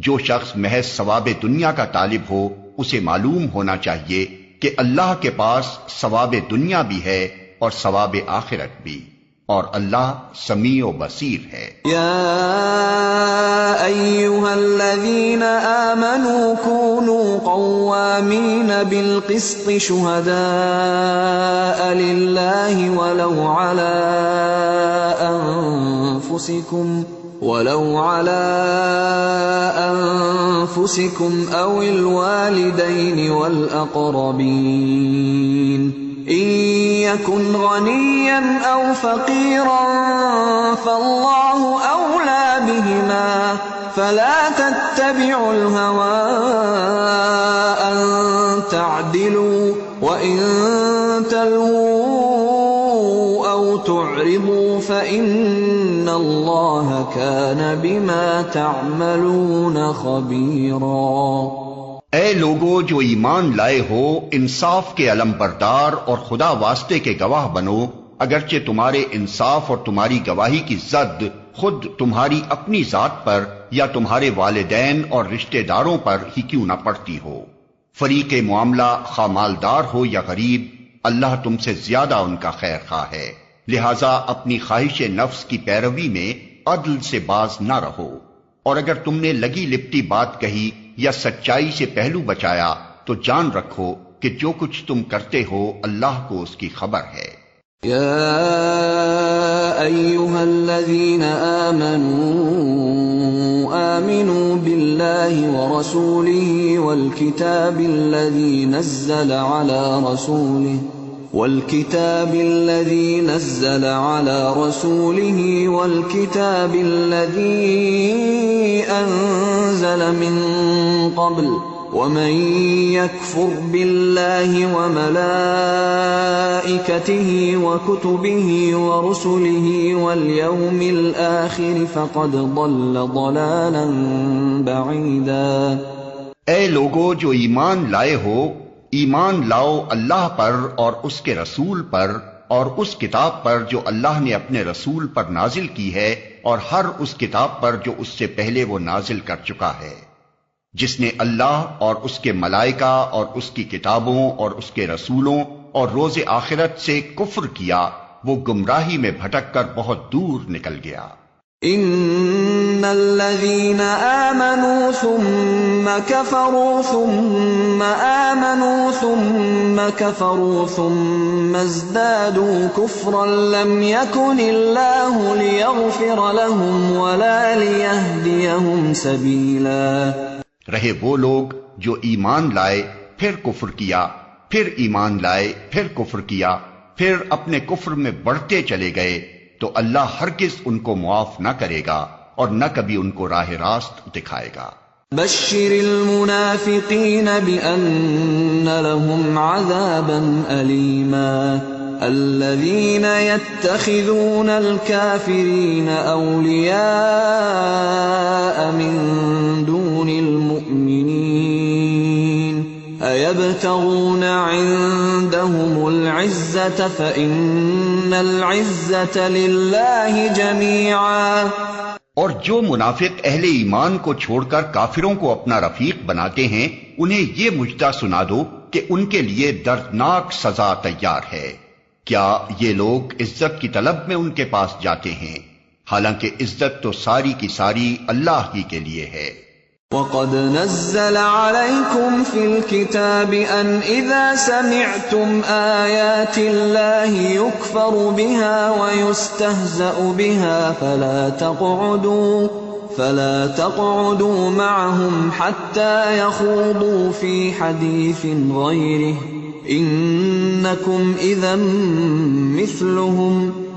جو شخص محض ثواب دنیا کا طالب ہو اسے معلوم ہونا چاہیے کہ اللہ کے پاس ثواب دنیا بھی ہے اور ثواب آخرت بھی، اور اللہ سمیع و بصیر ہے۔ یا ایھا الذین آمنوا كونوا قوامین بالقسط شہداء للہ ولو على أنفسكم أو الوالدين والأقربين إن يكن غنيا أو فقيرا فالله أولى بهما فلا تتبعوا الهوى أن تعدلوا وإن تلووا أو تعرضوا فإن الله كان بما تعملون خبيرا۔ اے لوگو جو ایمان لائے ہو، انصاف کے علم بردار اور خدا واسطے کے گواہ بنو، اگرچہ تمہارے انصاف اور تمہاری گواہی کی زد خود تمہاری اپنی ذات پر یا تمہارے والدین اور رشتہ داروں پر ہی کیوں نہ پڑتی ہو۔ فریق معاملہ خواہ مالدار ہو یا غریب، اللہ تم سے زیادہ ان کا خیر خواہ ہے، لہذا اپنی خواہش نفس کی پیروی میں عدل سے باز نہ رہو، اور اگر تم نے لگی لپٹی بات کہی یا سچائی سے پہلو بچایا تو جان رکھو کہ جو کچھ تم کرتے ہو اللہ کو اس کی خبر ہے۔ یا ایھا الذین آمنوا باللہ ورسولہ والکتاب الذی نزل على رسوله والكتاب الذي أنزل من قبل ومن يكفر بالله وملائكته وكتبه ورسله واليوم الآخر فقد ضل ضلالا بعيدا۔ اے لوگو جو ایمان لائے ہو، ایمان لاؤ اللہ پر اور اس کے رسول پر اور اس کتاب پر جو اللہ نے اپنے رسول پر نازل کی ہے، اور ہر اس کتاب پر جو اس سے پہلے وہ نازل کر چکا ہے۔ جس نے اللہ اور اس کے ملائکہ اور اس کی کتابوں اور اس کے رسولوں اور روز آخرت سے کفر کیا، وہ گمراہی میں بھٹک کر بہت دور نکل گیا۔ ان الذين آمنوا ثم كفروا ثم آمنوا ثم كفروا ثم ازدادوا كفرا لم يكن الله ليغفر لهم ولا ليهديهم سبيلا۔ رہے وہ لوگ جو ایمان لائے پھر کفر کیا، پھر ایمان لائے پھر کفر کیا، پھر اپنے کفر میں بڑھتے چلے گئے، تو اللہ ہرگز ان کو معاف نہ کرے گا اور نہ کبھی ان کو راہ راست دکھائے گا۔ بشر المنافقین بأن لهم عذابا ألیما الذین يتخذون الكافرین اولیاء من دون المؤمنین ایبتغون عندهم العزة فإن العزة للہ جمیعا۔ اور جو منافق اہل ایمان کو چھوڑ کر کافروں کو اپنا رفیق بناتے ہیں، انہیں یہ مجدہ سنا دو کہ ان کے لیے دردناک سزا تیار ہے۔ کیا یہ لوگ عزت کی طلب میں ان کے پاس جاتے ہیں، حالانکہ عزت تو ساری کی ساری اللہ ہی کے لیے ہے۔ وَقَدْ نَزَّلَ عَلَيْكُمْ فِي الْكِتَابِ أَنْ إِذَا سَمِعْتُمْ آيَاتِ اللَّهِ يُكْفَرُ بِهَا وَيُسْتَهْزَأُ بِهَا فَلَا تَقْعُدُوا مَعَهُمْ حَتَّى يَخُوضُوا فِي حَدِيثٍ غَيْرِهِ إِنَّكُمْ إنكم إذا مثلهم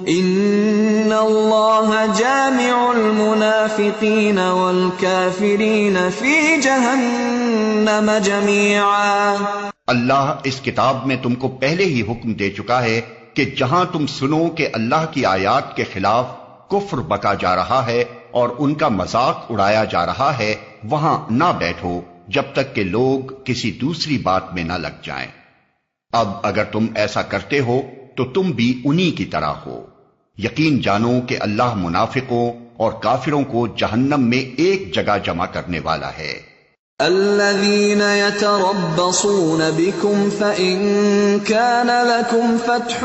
إن الله جامع المنافقين والكافرين في جهنم جميعا۔ اللہ اس کتاب میں تم کو پہلے ہی حکم دے چکا ہے کہ جہاں تم سنو کہ اللہ کی آیات کے خلاف کفر بکا جا رہا ہے اور ان کا مذاق اڑایا جا رہا ہے، وہاں نہ بیٹھو جب تک کہ لوگ کسی دوسری بات میں نہ لگ جائیں۔ اب اگر تم ایسا کرتے ہو تو تم بھی انہی کی طرح ہو۔ یقین جانو کہ اللہ منافقوں اور کافروں کو جہنم میں ایک جگہ جمع کرنے والا ہے۔ الذين يتربصون بكم فإن كان لكم فتح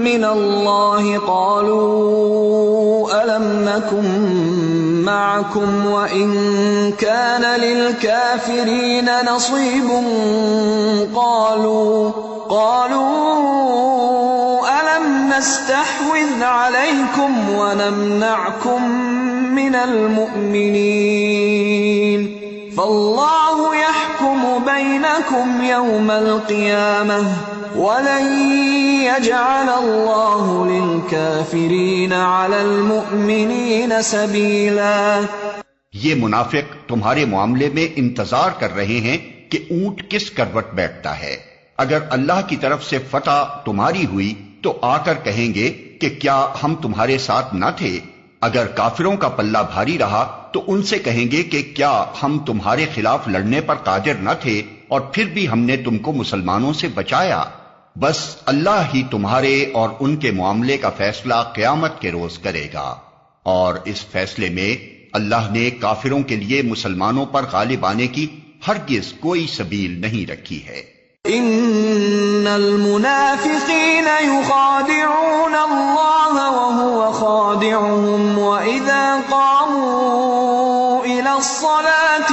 من الله قالوا ألم نكن معكم وإن كان للكافرين نصيب قالوا ألم نستحوذ عليكم ونمنعكم من المؤمنين فالله يحكم بينكم يوم القيامة ولن يجعل الله للكافرين على المؤمنين سبيلا۔ یہ منافق تمہارے معاملے میں انتظار کر رہے ہیں کہ اونٹ کس کروٹ بیٹھتا ہے۔ اگر اللہ کی طرف سے فتح تمہاری ہوئی تو آ کر کہیں گے کہ کیا ہم تمہارے ساتھ نہ تھے؟ اگر کافروں کا پلہ بھاری رہا تو ان سے کہیں گے کہ کیا ہم تمہارے خلاف لڑنے پر قادر نہ تھے اور پھر بھی ہم نے تم کو مسلمانوں سے بچایا؟ بس اللہ ہی تمہارے اور ان کے معاملے کا فیصلہ قیامت کے روز کرے گا، اور اس فیصلے میں اللہ نے کافروں کے لیے مسلمانوں پر غالب آنے کی ہرگز کوئی سبیل نہیں رکھی ہے۔ ان المنافقین یخادعون اللہ وهو خادعهم واذا قاموا الى الصلاة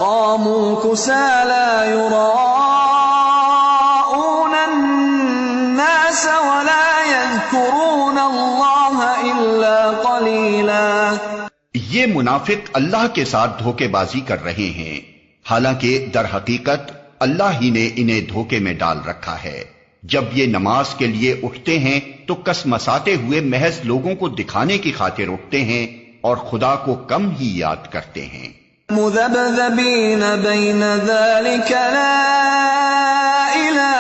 قاموا كسالى يراءون الناس ولا يذكرون اللہ الا قلیلا۔ یہ منافق اللہ کے ساتھ دھوکے بازی کر رہے ہیں، حالانکہ در حقیقت اللہ ہی نے انہیں دھوکے میں ڈال رکھا ہے۔ جب یہ نماز کے لیے اٹھتے ہیں تو کسمساتے ہوئے محض لوگوں کو دکھانے کی خاطر اٹھتے ہیں اور خدا کو کم ہی یاد کرتے ہیں۔ مذبذبین بین ذلک لا الہ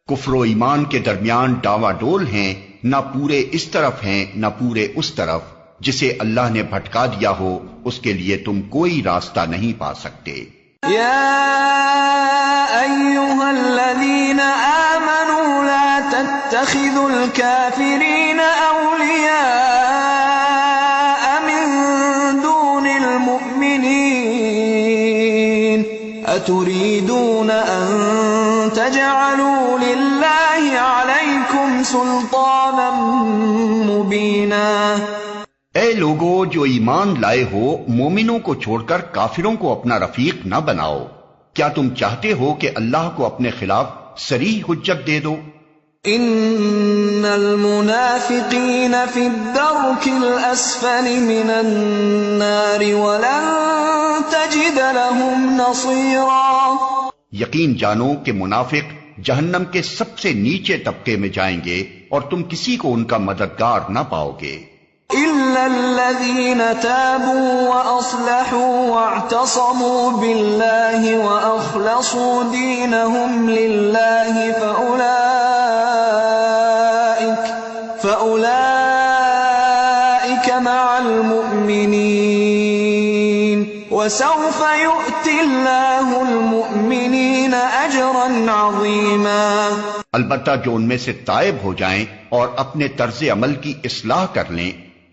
کفر و ایمان کے درمیان ڈاوا ڈول ہیں، نہ پورے اس طرف ہیں نہ پورے اس طرف۔ جسے اللہ نے بھٹکا دیا ہو اس کے لیے تم کوئی راستہ نہیں پا سکتے۔ یا ایھا الذین آمنوا لا تتخذوا الکافرین اولیاء من دون المؤمنین اتریدون ان تجعلوا للہ علیکم سلطانا مبینا۔ اے لوگو جو ایمان لائے ہو، مومنوں کو چھوڑ کر کافروں کو اپنا رفیق نہ بناؤ۔ کیا تم چاہتے ہو کہ اللہ کو اپنے خلاف صریح حجت دے دو؟ ان المنافقین فی الدرک الاسفل من النار ولن تجد لهم نصیرا۔ یقین جانو کہ منافق جہنم کے سب سے نیچے طبقے میں جائیں گے اور تم کسی کو ان کا مددگار نہ پاؤ گے۔ إلا الذين تابوا وأصلحوا واعتصموا بالله وأخلصوا دينهم لله فأولئك مع المؤمنين وسوف يؤتي الله المؤمنين أجرا عظيما۔ البتہ جو ان میں سے تائب ہو جائیں اور اپنے طرز عمل کی اصلاح کر لیں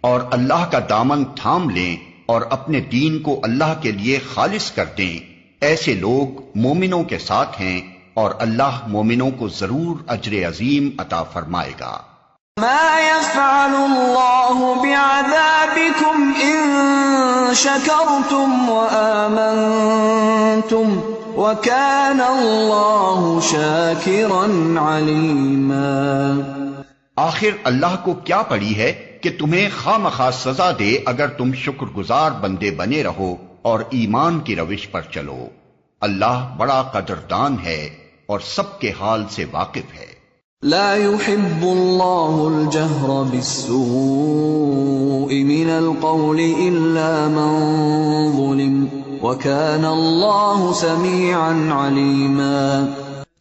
اور اللہ کا دامن تھام لیں اور اپنے دین کو اللہ کے لیے خالص کر دیں، ایسے لوگ مومنوں کے ساتھ ہیں اور اللہ مومنوں کو ضرور اجر عظیم عطا فرمائے گا۔ ما يفعل الله بعذابكم إن شكرتم وآمنتم وكان الله شاكرا عليما۔ آخر اللہ کو کیا پڑی ہے کہ تمہیں خواہ مخواہ سزا دے اگر تم شکر گزار بندے بنے رہو اور ایمان کی روش پر چلو۔ اللہ بڑا قدردان ہے اور سب کے حال سے واقف ہے۔ لا يحب الله الجهر بالسوء من القول إلا من ظلم وكان الله سميعا عليما۔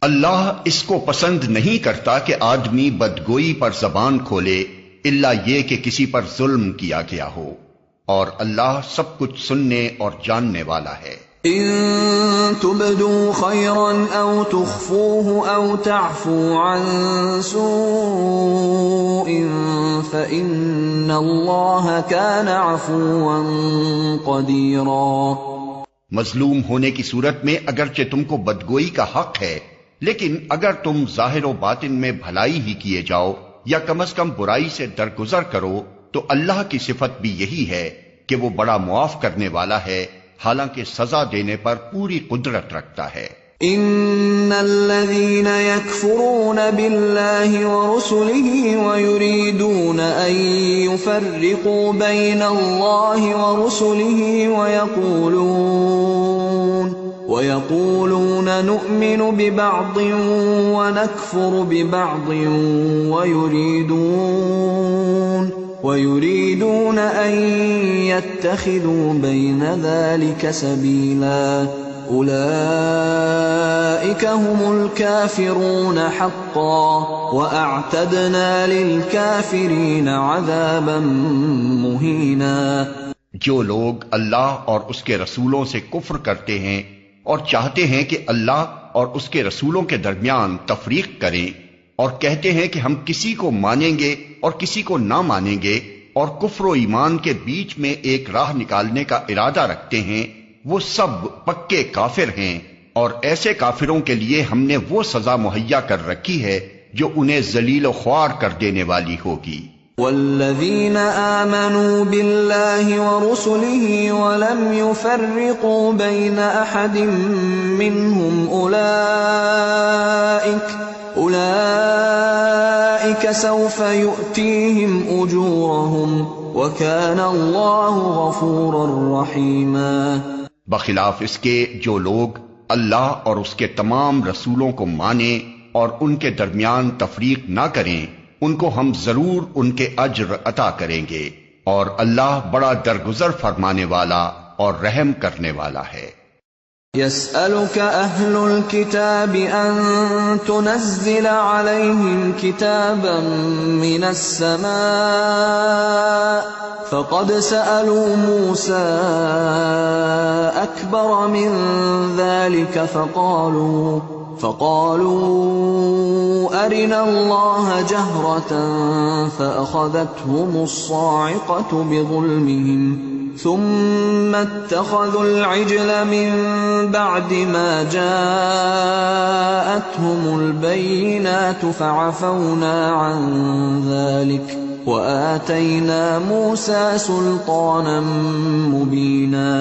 اللہ اس کو پسند نہیں کرتا کہ آدمی بدگوئی پر زبان کھولے الا یہ کہ کسی پر ظلم کیا گیا ہو، اور اللہ سب کچھ سننے اور جاننے والا ہے۔ إن تبدوا خيرا أو تخفوه أو تعفوا عن سوء فإن الله كان عفوا قديرا۔ مظلوم ہونے کی صورت میں اگرچہ تم کو بدگوئی کا حق ہے، لیکن اگر تم ظاہر و باطن میں بھلائی ہی کیے جاؤ یا کم از کم برائی سے درگزر کرو تو اللہ کی صفت بھی یہی ہے کہ وہ بڑا معاف کرنے والا ہے، حالانکہ سزا دینے پر پوری قدرت رکھتا ہے۔ ان الذين يكفرون بالله ورسله ويريدون ان يفرقوا بين الله ورسله ويقولون نؤمن ببعض ونكفر ببعض ويريدون أن يتخذوا بين ذلك سبيلا أولئك هم الكافرون حقا وأعتدنا للكافرين عذابا مهينا۔ جو لوگ اللہ اور اس کے رسولوں سے کفر کرتے ہیں اور چاہتے ہیں کہ اللہ اور اس کے رسولوں کے درمیان تفریق کریں اور کہتے ہیں کہ ہم کسی کو مانیں گے اور کسی کو نہ مانیں گے اور کفر و ایمان کے بیچ میں ایک راہ نکالنے کا ارادہ رکھتے ہیں، وہ سب پکے کافر ہیں، اور ایسے کافروں کے لیے ہم نے وہ سزا مہیا کر رکھی ہے جو انہیں ذلیل و خوار کر دینے والی ہوگی۔ والذین آمنوا باللہ ورسلہ ولم يفرقوا بین احد منہم اولئک سوف یؤتیہم اجورہم وکان اللہ غفورا رحیما۔ بخلاف اس کے جو لوگ اللہ اور اس کے تمام رسولوں کو مانیں اور ان کے درمیان تفریق نہ کریں، ان کو ہم ضرور ان کے اجر عطا کریں گے، اور اللہ بڑا درگزر فرمانے والا اور رحم کرنے والا ہے۔ يسألك أهل الكتاب أن تنزل عليهم كتابا من السماء فقد سألوا موسى أكبر من ذلك فقالوا أرنا الله جهرة فأخذتهم الصاعقة بظلمهم ثم اتخذوا العجل من بعد ما جاءتهم البينات فعفونا عن ذلك وآتينا موسى سلطانا مبينا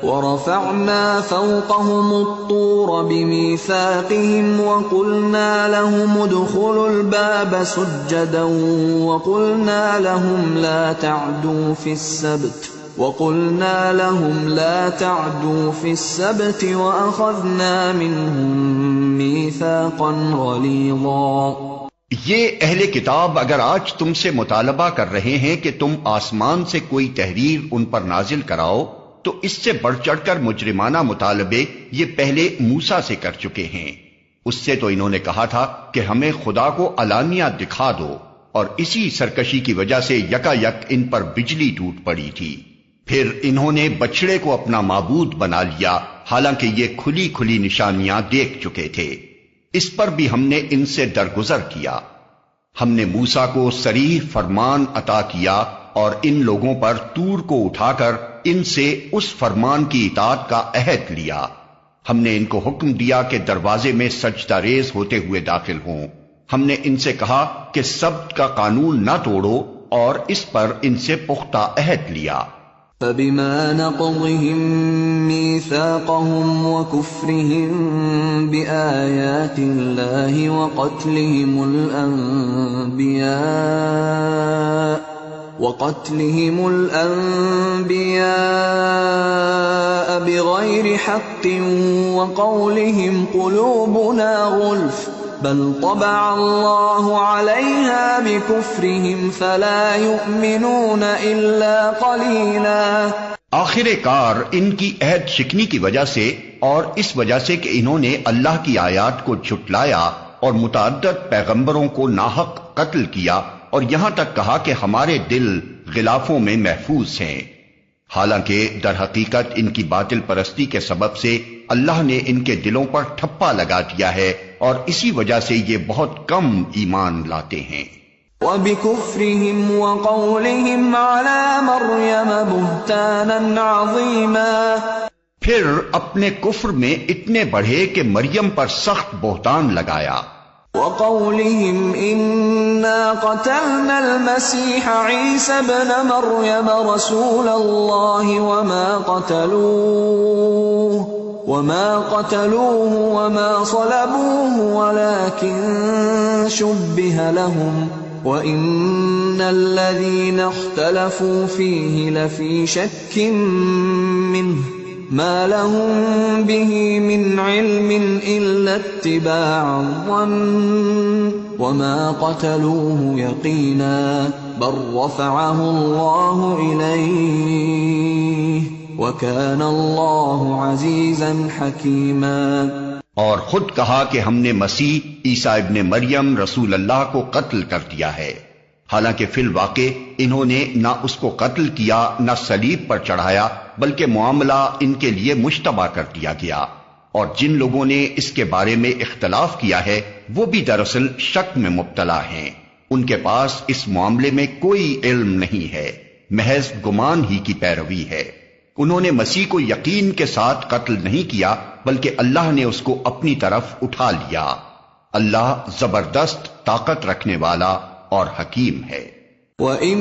ورفعنا فوقهم الطور بميثاقهم وقلنا لهم ادخلوا الباب سجدا وقلنا لهم لا تعدوا في السبت وأخذنا منهم ميثاقا غليظا۔ یہ اہل کتاب اگر آج تم سے مطالبہ کر رہے ہیں کہ تم آسمان سے کوئی تحریر ان پر نازل کراؤ، تو اس سے بڑھ چڑھ کر مجرمانہ مطالبے یہ پہلے موسیٰ سے کر چکے ہیں۔ اس سے تو انہوں نے کہا تھا کہ ہمیں خدا کو علانیہ دکھا دو، اور اسی سرکشی کی وجہ سے یکا یک ان پر بجلی ٹوٹ پڑی تھی۔ پھر انہوں نے بچڑے کو اپنا معبود بنا لیا، حالانکہ یہ کھلی کھلی نشانیاں دیکھ چکے تھے۔ اس پر بھی ہم نے ان سے درگزر کیا۔ ہم نے موسیٰ کو صریح فرمان عطا کیا اور ان لوگوں پر طور کو اٹھا کر ان سے اس فرمان کی اطاعت کا عہد لیا۔ ہم نے ان کو حکم دیا کہ دروازے میں سجدہ ریز ہوتے ہوئے داخل ہوں، ہم نے ان سے کہا کہ سبت کا قانون نہ توڑو اور اس پر ان سے پختہ عہد لیا۔ فبما نقضهم ميثاقهم وكفرهم بآيات الله وقتلهم الأنبياء بغير حق وقولهم قلوبنا غلف بل طبع الله عليها بكفرهم فلا يؤمنون إلا قليلا۔ آخر کار ان کی عہد شکنی کی وجہ سے اور اس وجہ سے کہ انہوں نے اللہ کی آیات کو جھٹلایا اور متعدد پیغمبروں کو ناحق قتل کیا اور یہاں تک کہا کہ ہمارے دل غلافوں میں محفوظ ہیں، حالانکہ در حقیقت ان کی باطل پرستی کے سبب سے اللہ نے ان کے دلوں پر ٹھپا لگا دیا ہے اور اسی وجہ سے یہ بہت کم ایمان لاتے ہیں۔ وَبِكُفْرِهِمْ وَقَوْلِهِمْ عَلَى مَرْيَمَ بُهْتَانًا عَظِيمًا، پھر اپنے کفر میں اتنے بڑھے کہ مریم پر سخت بہتان لگایا۔ وَقَوْلِهِمْ إِنَّا قَتَلْنَا الْمَسِيحَ عِيسَى ابْنَ مَرْيَمَ رَسُولَ اللَّهِ وَمَا قَتَلُوهُ وَمَا صَلَبُوهُ وَلَكِن شُبِّهَ لَهُمْ وَإِنَّ الَّذِينَ اخْتَلَفُوا فِيهِ لَفِي شَكٍّ مِّنْهُ مَا لَهُم بِهِ مِنْ عِلْمٍ إِلَّا اتِّبَاعَ الظَّنِّ وَمَا قَتَلُوهُ يَقِينًا بَلْ رَفَعَهُ اللَّهُ إِلَيْهِ وَكَانَ اللَّهُ عَزِيزًا حَكِيمًا۔ اور خود کہا کہ ہم نے مسیح عیسیٰ ابن مریم رسول اللہ کو قتل کر دیا ہے، حالانکہ فی الواقع انہوں نے نہ اس کو قتل کیا نہ صلیب پر چڑھایا، بلکہ معاملہ ان کے لیے مشتبہ کر دیا گیا، اور جن لوگوں نے اس کے بارے میں اختلاف کیا ہے وہ بھی دراصل شک میں مبتلا ہیں، ان کے پاس اس معاملے میں کوئی علم نہیں ہے، محض گمان ہی کی پیروی ہے۔ انہوں نے مسیح کو یقین کے ساتھ قتل نہیں کیا بلکہ اللہ نے اس کو اپنی طرف اٹھا لیا۔ اللہ زبردست طاقت رکھنے والا اور حکیم ہے۔ وَإِن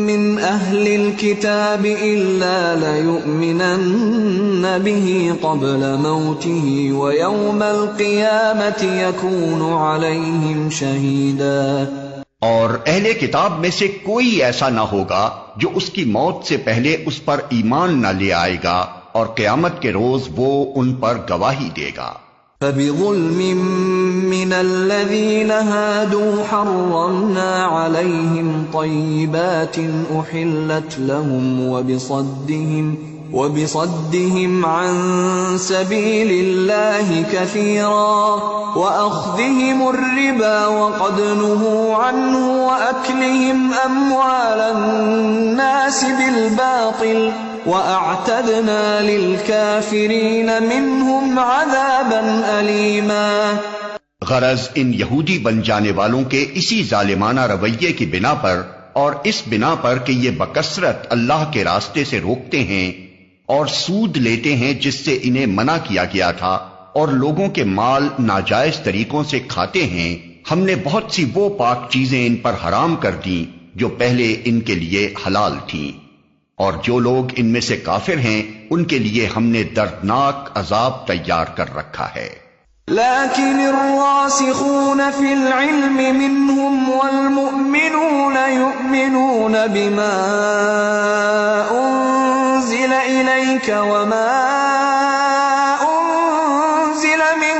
مِّنْ أَهْلِ الْكِتَابِ إِلَّا لَيُؤْمِنَنَّ بِهِ قَبْلَ مَوْتِهِ وَيَوْمَ الْقِيَامَةِ يَكُونُ عَلَيْهِمْ شَهِيدًا، اور اہل کتاب میں سے کوئی ایسا نہ ہوگا جو اس کی موت سے پہلے اس پر ایمان نہ لے آئے گا اور قیامت کے روز وہ ان پر گواہی دے گا۔ فَبِظُلْمٍ مِّنَ الَّذِينَ هَادُوا حَرَّمْنَا عَلَيْهِمْ طَيِّبَاتٍ أُحِلَّتْ لَهُمْ وَبِصَدِّهِمْ عَن سَبِيلِ اللَّهِ كَثِيرًا وَأَخْذِهِمُ الرِّبَا وَقَدْ نُهُوا عَنْهُ وَأَكْلِهِمْ أَمْوَالَ النَّاسِ بِالْبَاطِلِ وَأَعْتَدْنَا لِلْكَافِرِينَ مِنْهُمْ عَذَابًا أَلِيمًا۔ غرض ان یہودی بن جانے والوں کے اسی ظالمانہ رویے کی بنا پر اور اس بنا پر کہ یہ بکثرت اللہ کے راستے سے روکتے ہیں اور سود لیتے ہیں جس سے انہیں منع کیا گیا تھا، اور لوگوں کے مال ناجائز طریقوں سے کھاتے ہیں، ہم نے بہت سی وہ پاک چیزیں ان پر حرام کر دیں جو پہلے ان کے لیے حلال تھیں، اور جو لوگ ان میں سے کافر ہیں ان کے لیے ہم نے دردناک عذاب تیار کر رکھا ہے۔ لكن الراسخون في العلم منهم والمؤمنون يؤمنون بما أنزل إليك وما أنزل من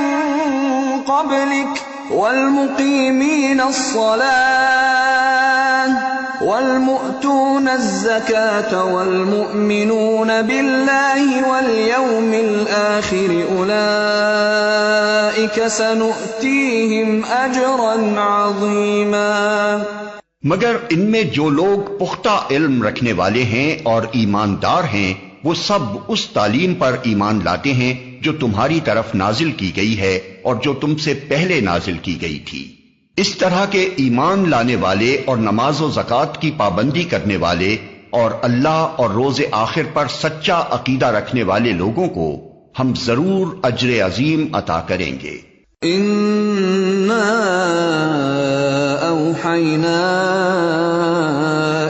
قبلك والمقيمين الصلاة والمؤتون الزكاة والمؤمنون بالله واليوم الآخر أولئك سنؤتيهم أجرا عظيما۔ مگر ان میں جو لوگ پختہ علم رکھنے والے ہیں اور ایماندار ہیں وہ سب اس تعلیم پر ایمان لاتے ہیں جو تمہاری طرف نازل کی گئی ہے اور جو تم سے پہلے نازل کی گئی تھی۔ اس طرح کے ایمان لانے والے اور نماز و زکوٰۃ کی پابندی کرنے والے اور اللہ اور روز آخر پر سچا عقیدہ رکھنے والے لوگوں کو ہم ضرور اجر عظیم عطا کریں گے۔ إِنَّا أَوْحَيْنَا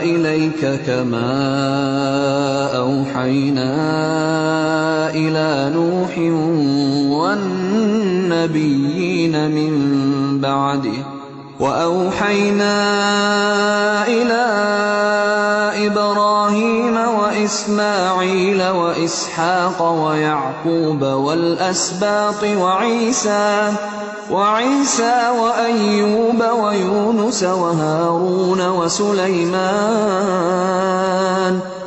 إِلَيْكَ كَمَا أَوْحَيْنَا إِلَى نُوحٍ وَالنَّبِيِّينَ مِن بَعْدِهِ وَأَوْحَيْنَا إِلَى إِبْرَاهِيمَ وَإِسْمَاعِيلَ وَإِسْحَاقَ وَيَعْقُوبَ وَالْأَسْبَاطِ وَعِيسَى وَأَيُّوبَ وَيُونُسَ وَهَارُونَ وَسُلَيْمَانَ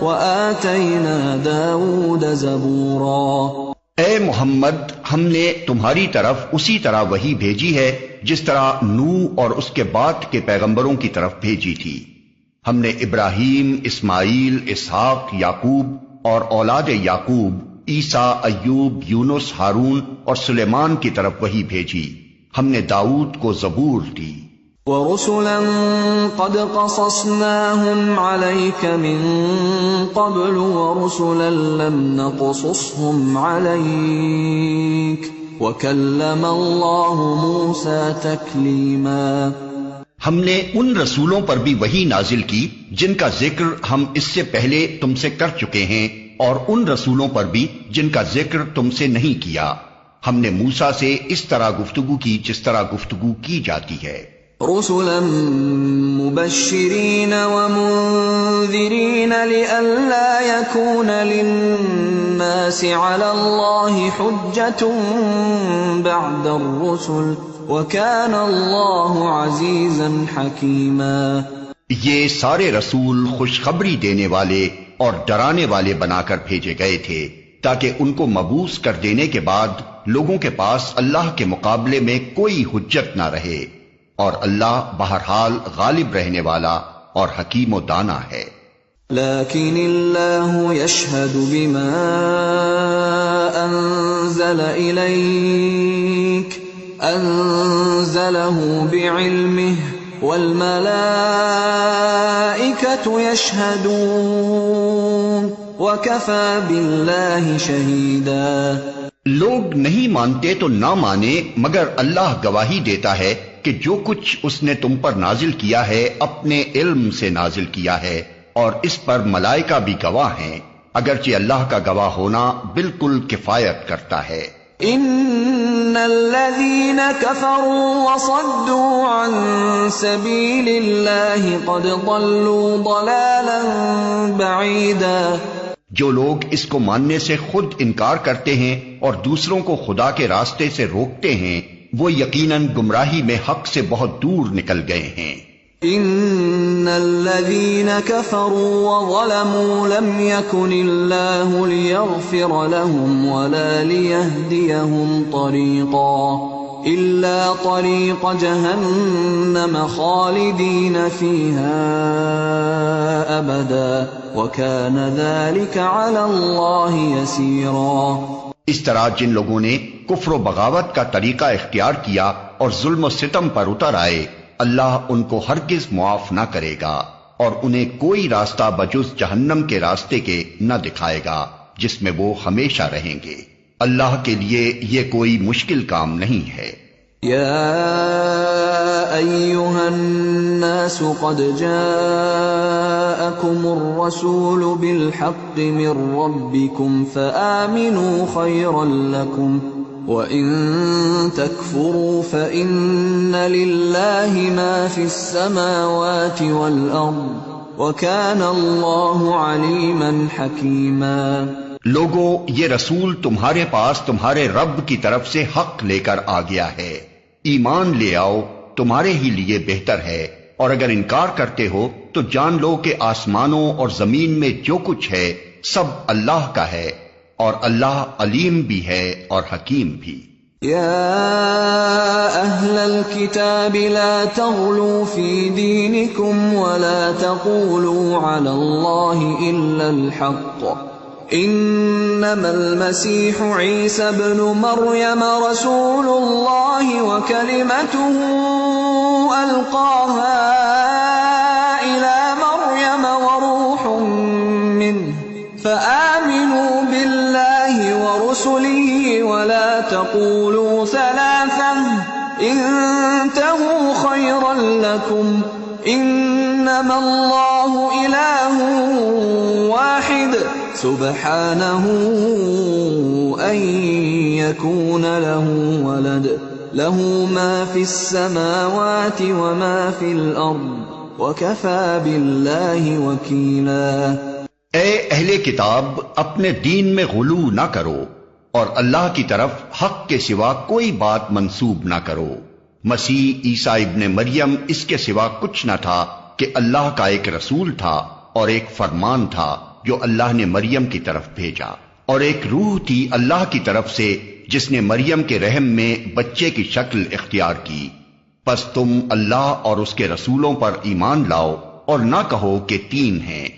وَآتَيْنَا دَاوُودَ زَبُورًا۔ اے محمد، ہم نے تمہاری طرف اسی طرح وحی بھیجی ہے جس طرح نوح اور اس کے بعد کے پیغمبروں کی طرف بھیجی تھی۔ ہم نے ابراہیم، اسماعیل، اسحاق، یعقوب اور اولاد یعقوب، عیسیٰ، ایوب، یونس، ہارون اور سلیمان کی طرف وحی بھیجی۔ ہم نے داؤد کو زبور دی۔ وَرُسُلًا قَدْ قَصَصْنَاهُمْ عَلَيْكَ مِن قَبْلُ وَرُسُلًا لَّمْ نَقْصُصْهُمْ عَلَيْكَ وَكَلَّمَ اللَّهُ مُوسَىٰ تَكْلِيمًا۔ ہم نے ان رسولوں پر بھی وحی نازل کی جن کا ذکر ہم اس سے پہلے تم سے کر چکے ہیں، اور ان رسولوں پر بھی جن کا ذکر تم سے نہیں کیا۔ ہم نے موسیٰ سے اس طرح گفتگو کی جس طرح گفتگو کی جاتی ہے۔ رسلا مبشرین ومنذرین لئلا یکون للناس علی اللہ حجۃ بعد الرسل وکان اللہ عزیزا حکیما۔ یہ سارے رسول خوشخبری دینے والے اور ڈرانے والے بنا کر بھیجے گئے تھے تاکہ ان کو مبعوث کر دینے کے بعد لوگوں کے پاس اللہ کے مقابلے میں کوئی حجت نہ رہے، اور اللہ بہرحال غالب رہنے والا اور حکیم و دانا ہے۔ لیکن اللہ یشہد بما انزل الیک انزلہ بعلمہ والملائکۃ یشہدون وکفی باللہ شہیدا۔ لوگ نہیں مانتے تو نہ مانے، مگر اللہ گواہی دیتا ہے کہ جو کچھ اس نے تم پر نازل کیا ہے اپنے علم سے نازل کیا ہے، اور اس پر ملائکہ بھی گواہ ہیں، اگرچہ اللہ کا گواہ ہونا بالکل کفایت کرتا ہے۔ ان الذين كفروا وصدوا عن سبيل الله قد ضلوا ضلالا بعيدا۔ جو لوگ اس کو ماننے سے خود انکار کرتے ہیں اور دوسروں کو خدا کے راستے سے روکتے ہیں، وہ یقیناً گمراہی میں حق سے بہت دور نکل گئے ہیں۔ ان الذين كفروا وظلموا لم يكن الله ليغفر لهم ولا ليهديهم طريقا الا طريق جهنم خالدين فيها ابدا وكان ذلك على الله يسيرا۔ اس طرح جن لوگوں نے کفر و بغاوت کا طریقہ اختیار کیا اور ظلم و ستم پر اتر آئے، اللہ ان کو ہرگز معاف نہ کرے گا اور انہیں کوئی راستہ بجز جہنم کے راستے کے نہ دکھائے گا جس میں وہ ہمیشہ رہیں گے۔ اللہ کے لیے یہ کوئی مشکل کام نہیں ہے۔ یا ایھا الناس قد جاءکم الرسول بالحق من ربکم فآمنوا خیرا لکم وَإِن تَكْفُرُوا فَإِنَّ لِلَّهِ مَا فِي السَّمَاوَاتِ وَالْأَرْضِ وَكَانَ اللَّهُ عَلِيمًا حَكِيمًا۔ لوگوں، یہ رسول تمہارے پاس تمہارے رب کی طرف سے حق لے کر آ گیا ہے، ایمان لے آؤ، تمہارے ہی لیے بہتر ہے، اور اگر انکار کرتے ہو تو جان لو کہ آسمانوں اور زمین میں جو کچھ ہے سب اللہ کا ہے، اور اللہ علیم بھی ہے اور حکیم بھی۔ یا اہل الکتاب لا تغلوا فی دینکم ولا تقولوا علی اللہ الا الحق انما المسیح عیسی ابن مریم رسول اللہ وکلمته القاها الى مریم وروح منه فآمنوا بالله ورسله ولا تقولوا ثلاثة إنما الله إله واحد سبحانه أن يكون له ولد له ما في السماوات وما في الأرض وكفى بالله وكيلا۔ اے اہل کتاب، اپنے دین میں غلو نہ کرو اور اللہ کی طرف حق کے سوا کوئی بات منسوب نہ کرو۔ مسیح عیسیٰ ابن مریم اس کے سوا کچھ نہ تھا کہ اللہ کا ایک رسول تھا اور ایک فرمان تھا جو اللہ نے مریم کی طرف بھیجا، اور ایک روح تھی اللہ کی طرف سے جس نے مریم کے رحم میں بچے کی شکل اختیار کی۔ پس تم اللہ اور اس کے رسولوں پر ایمان لاؤ اور نہ کہو کہ تین ہیں،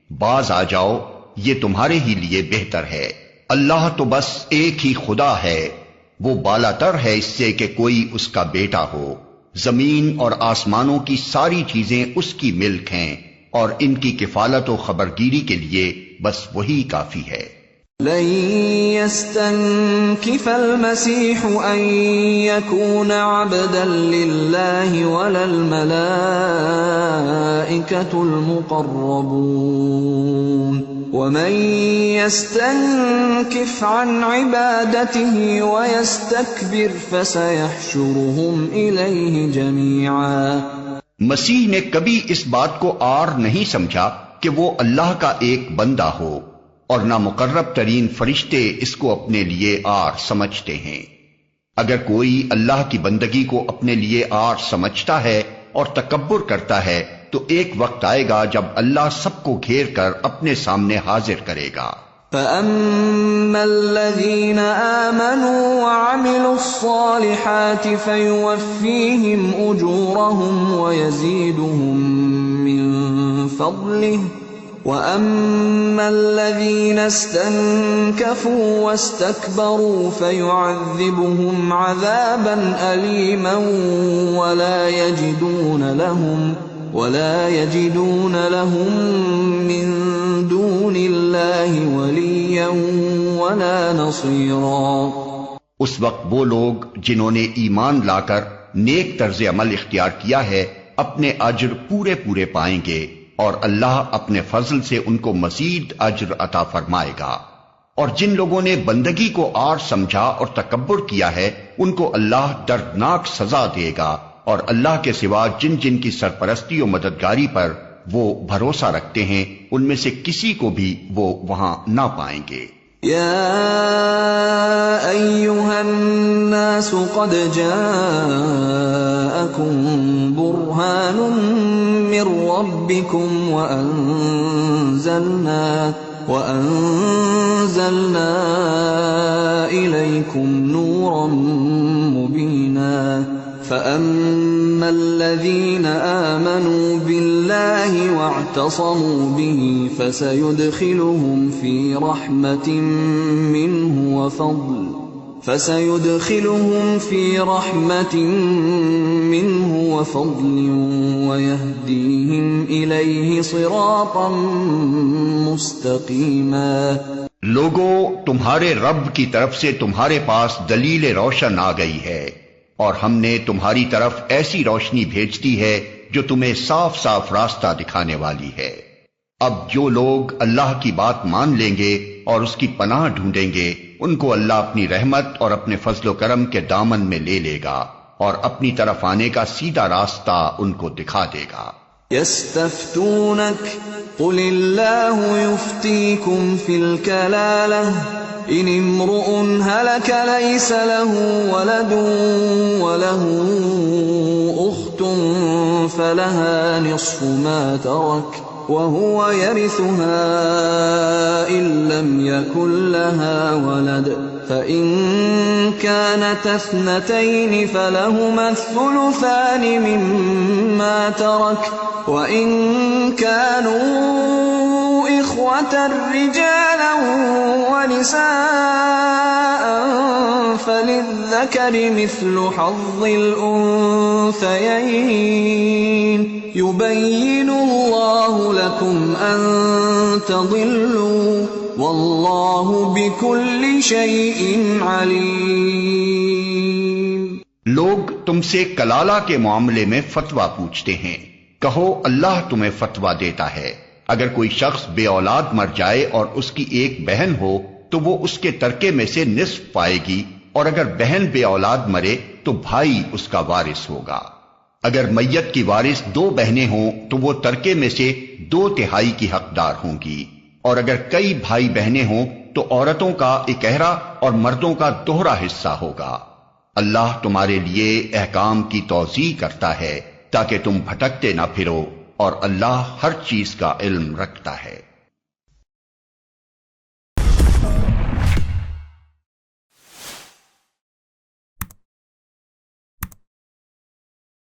باز آ جاؤ، یہ تمہارے ہی لیے بہتر ہے۔ اللہ تو بس ایک ہی خدا ہے، وہ بالا تر ہے اس سے کہ کوئی اس کا بیٹا ہو۔ زمین اور آسمانوں کی ساری چیزیں اس کی ملک ہیں، اور ان کی کفالت و خبرگیری کے لیے بس وہی کافی ہے۔ لن يستنكف المسيح أن يكون عبدا لله ولا الملائكة المقربون ومن يستنكف عن عبادته ويستكبر فسيحشرهم إليه جميعا۔ مسیح نے کبھی اس بات کو عار نہیں سمجھا کہ وہ اللہ کا ایک بندہ ہو، اور نہ مقرب ترین فرشتے اس کو اپنے لیے عار سمجھتے ہیں۔ اگر کوئی اللہ کی بندگی کو اپنے لیے عار سمجھتا ہے اور تکبر کرتا ہے تو ایک وقت آئے گا جب اللہ سب کو گھیر کر اپنے سامنے حاضر کرے گا۔ فَأَمَّا الَّذِينَ آمَنُوا وَعَمِلُوا الصَّالِحَاتِ فَيُوَفِّيهِمْ أُجُورَهُمْ وَيَزِيدُهُمْ مِنْ فَضْلِهِ وَأَمَّا الَّذِينَ اسْتَنكَفُوا وَاسْتَكْبَرُوا فَيُعَذِّبُهُمْ عَذَابًا أَلِيمًا وَلَا يَجِدُونَ لَهُم مِّن دُونِ اللَّهِ وَلِيًّا وَلَا نَصِيرًا۔ اس وقت وہ لوگ جنہوں نے ایمان لا کر نیک طرز عمل اختیار کیا ہے اپنے اجر پورے پورے پائیں گے، اور اللہ اپنے فضل سے ان کو مزید اجر عطا فرمائے گا۔ اور جن لوگوں نے بندگی کو عار سمجھا اور تکبر کیا ہے ان کو اللہ دردناک سزا دے گا، اور اللہ کے سوا جن جن کی سرپرستی و مددگاری پر وہ بھروسہ رکھتے ہیں ان میں سے کسی کو بھی وہ وہاں نہ پائیں گے۔ یا ایھا الناس قد جاءکم برہان من ربکم وأنزلنا إليكم نورا مبينا فأما الذين آمنوا بالله واعتصموا به فسيدخلهم في رحمة منه وفضل ويهديهم إليه صراطا مستقيما۔ لوگو، تمہارے رب کی طرف سے تمہارے پاس دلیل روشن آ گئی ہے، اور ہم نے تمہاری طرف ایسی روشنی بھیج دی ہے جو تمہیں صاف صاف راستہ دکھانے والی ہے۔ اب جو لوگ اللہ کی بات مان لیں گے اور اس کی پناہ ڈھونڈیں گے ان کو اللہ اپنی رحمت اور اپنے فضل و کرم کے دامن میں لے لے گا اور اپنی طرف آنے کا سیدھا راستہ ان کو دکھا دے گا۔ يستفتونك قل الله يفتيكم في الكلالة إن امرؤ هلك ليس له ولد وله أخت فلها نصف ما ترك وهو يرثها إن لم يكن لها ولد فإن كانت اثنتين فلهما الثلثان مما ترك وإن كانوا إخوة رجالا ونساء فللذكر مثل حظ الأنثيين يبين الله لكم أن تضلوا والله بكل شيء عليم۔ لوگ تم سے کلالہ کے معاملے میں فتویٰ پوچھتے ہیں، کہو اللہ تمہیں فتویٰ دیتا ہے، اگر کوئی شخص بے اولاد مر جائے اور اس کی ایک بہن ہو تو وہ اس کے ترکے میں سے نصف پائے گی، اور اگر بہن بے اولاد مرے تو بھائی اس کا وارث ہوگا۔ اگر میت کی وارث 2 بہنیں ہوں تو وہ ترکے میں سے 2/3 کی حقدار ہوں گی، اور اگر کئی بھائی بہنیں ہوں تو عورتوں کا اکہرا اور مردوں کا دوہرا حصہ ہوگا۔ اللہ تمہارے لیے احکام کی توضیح کرتا ہے تاکہ تم بھٹکتے نہ پھرو، اور اللہ ہر چیز کا علم رکھتا ہے۔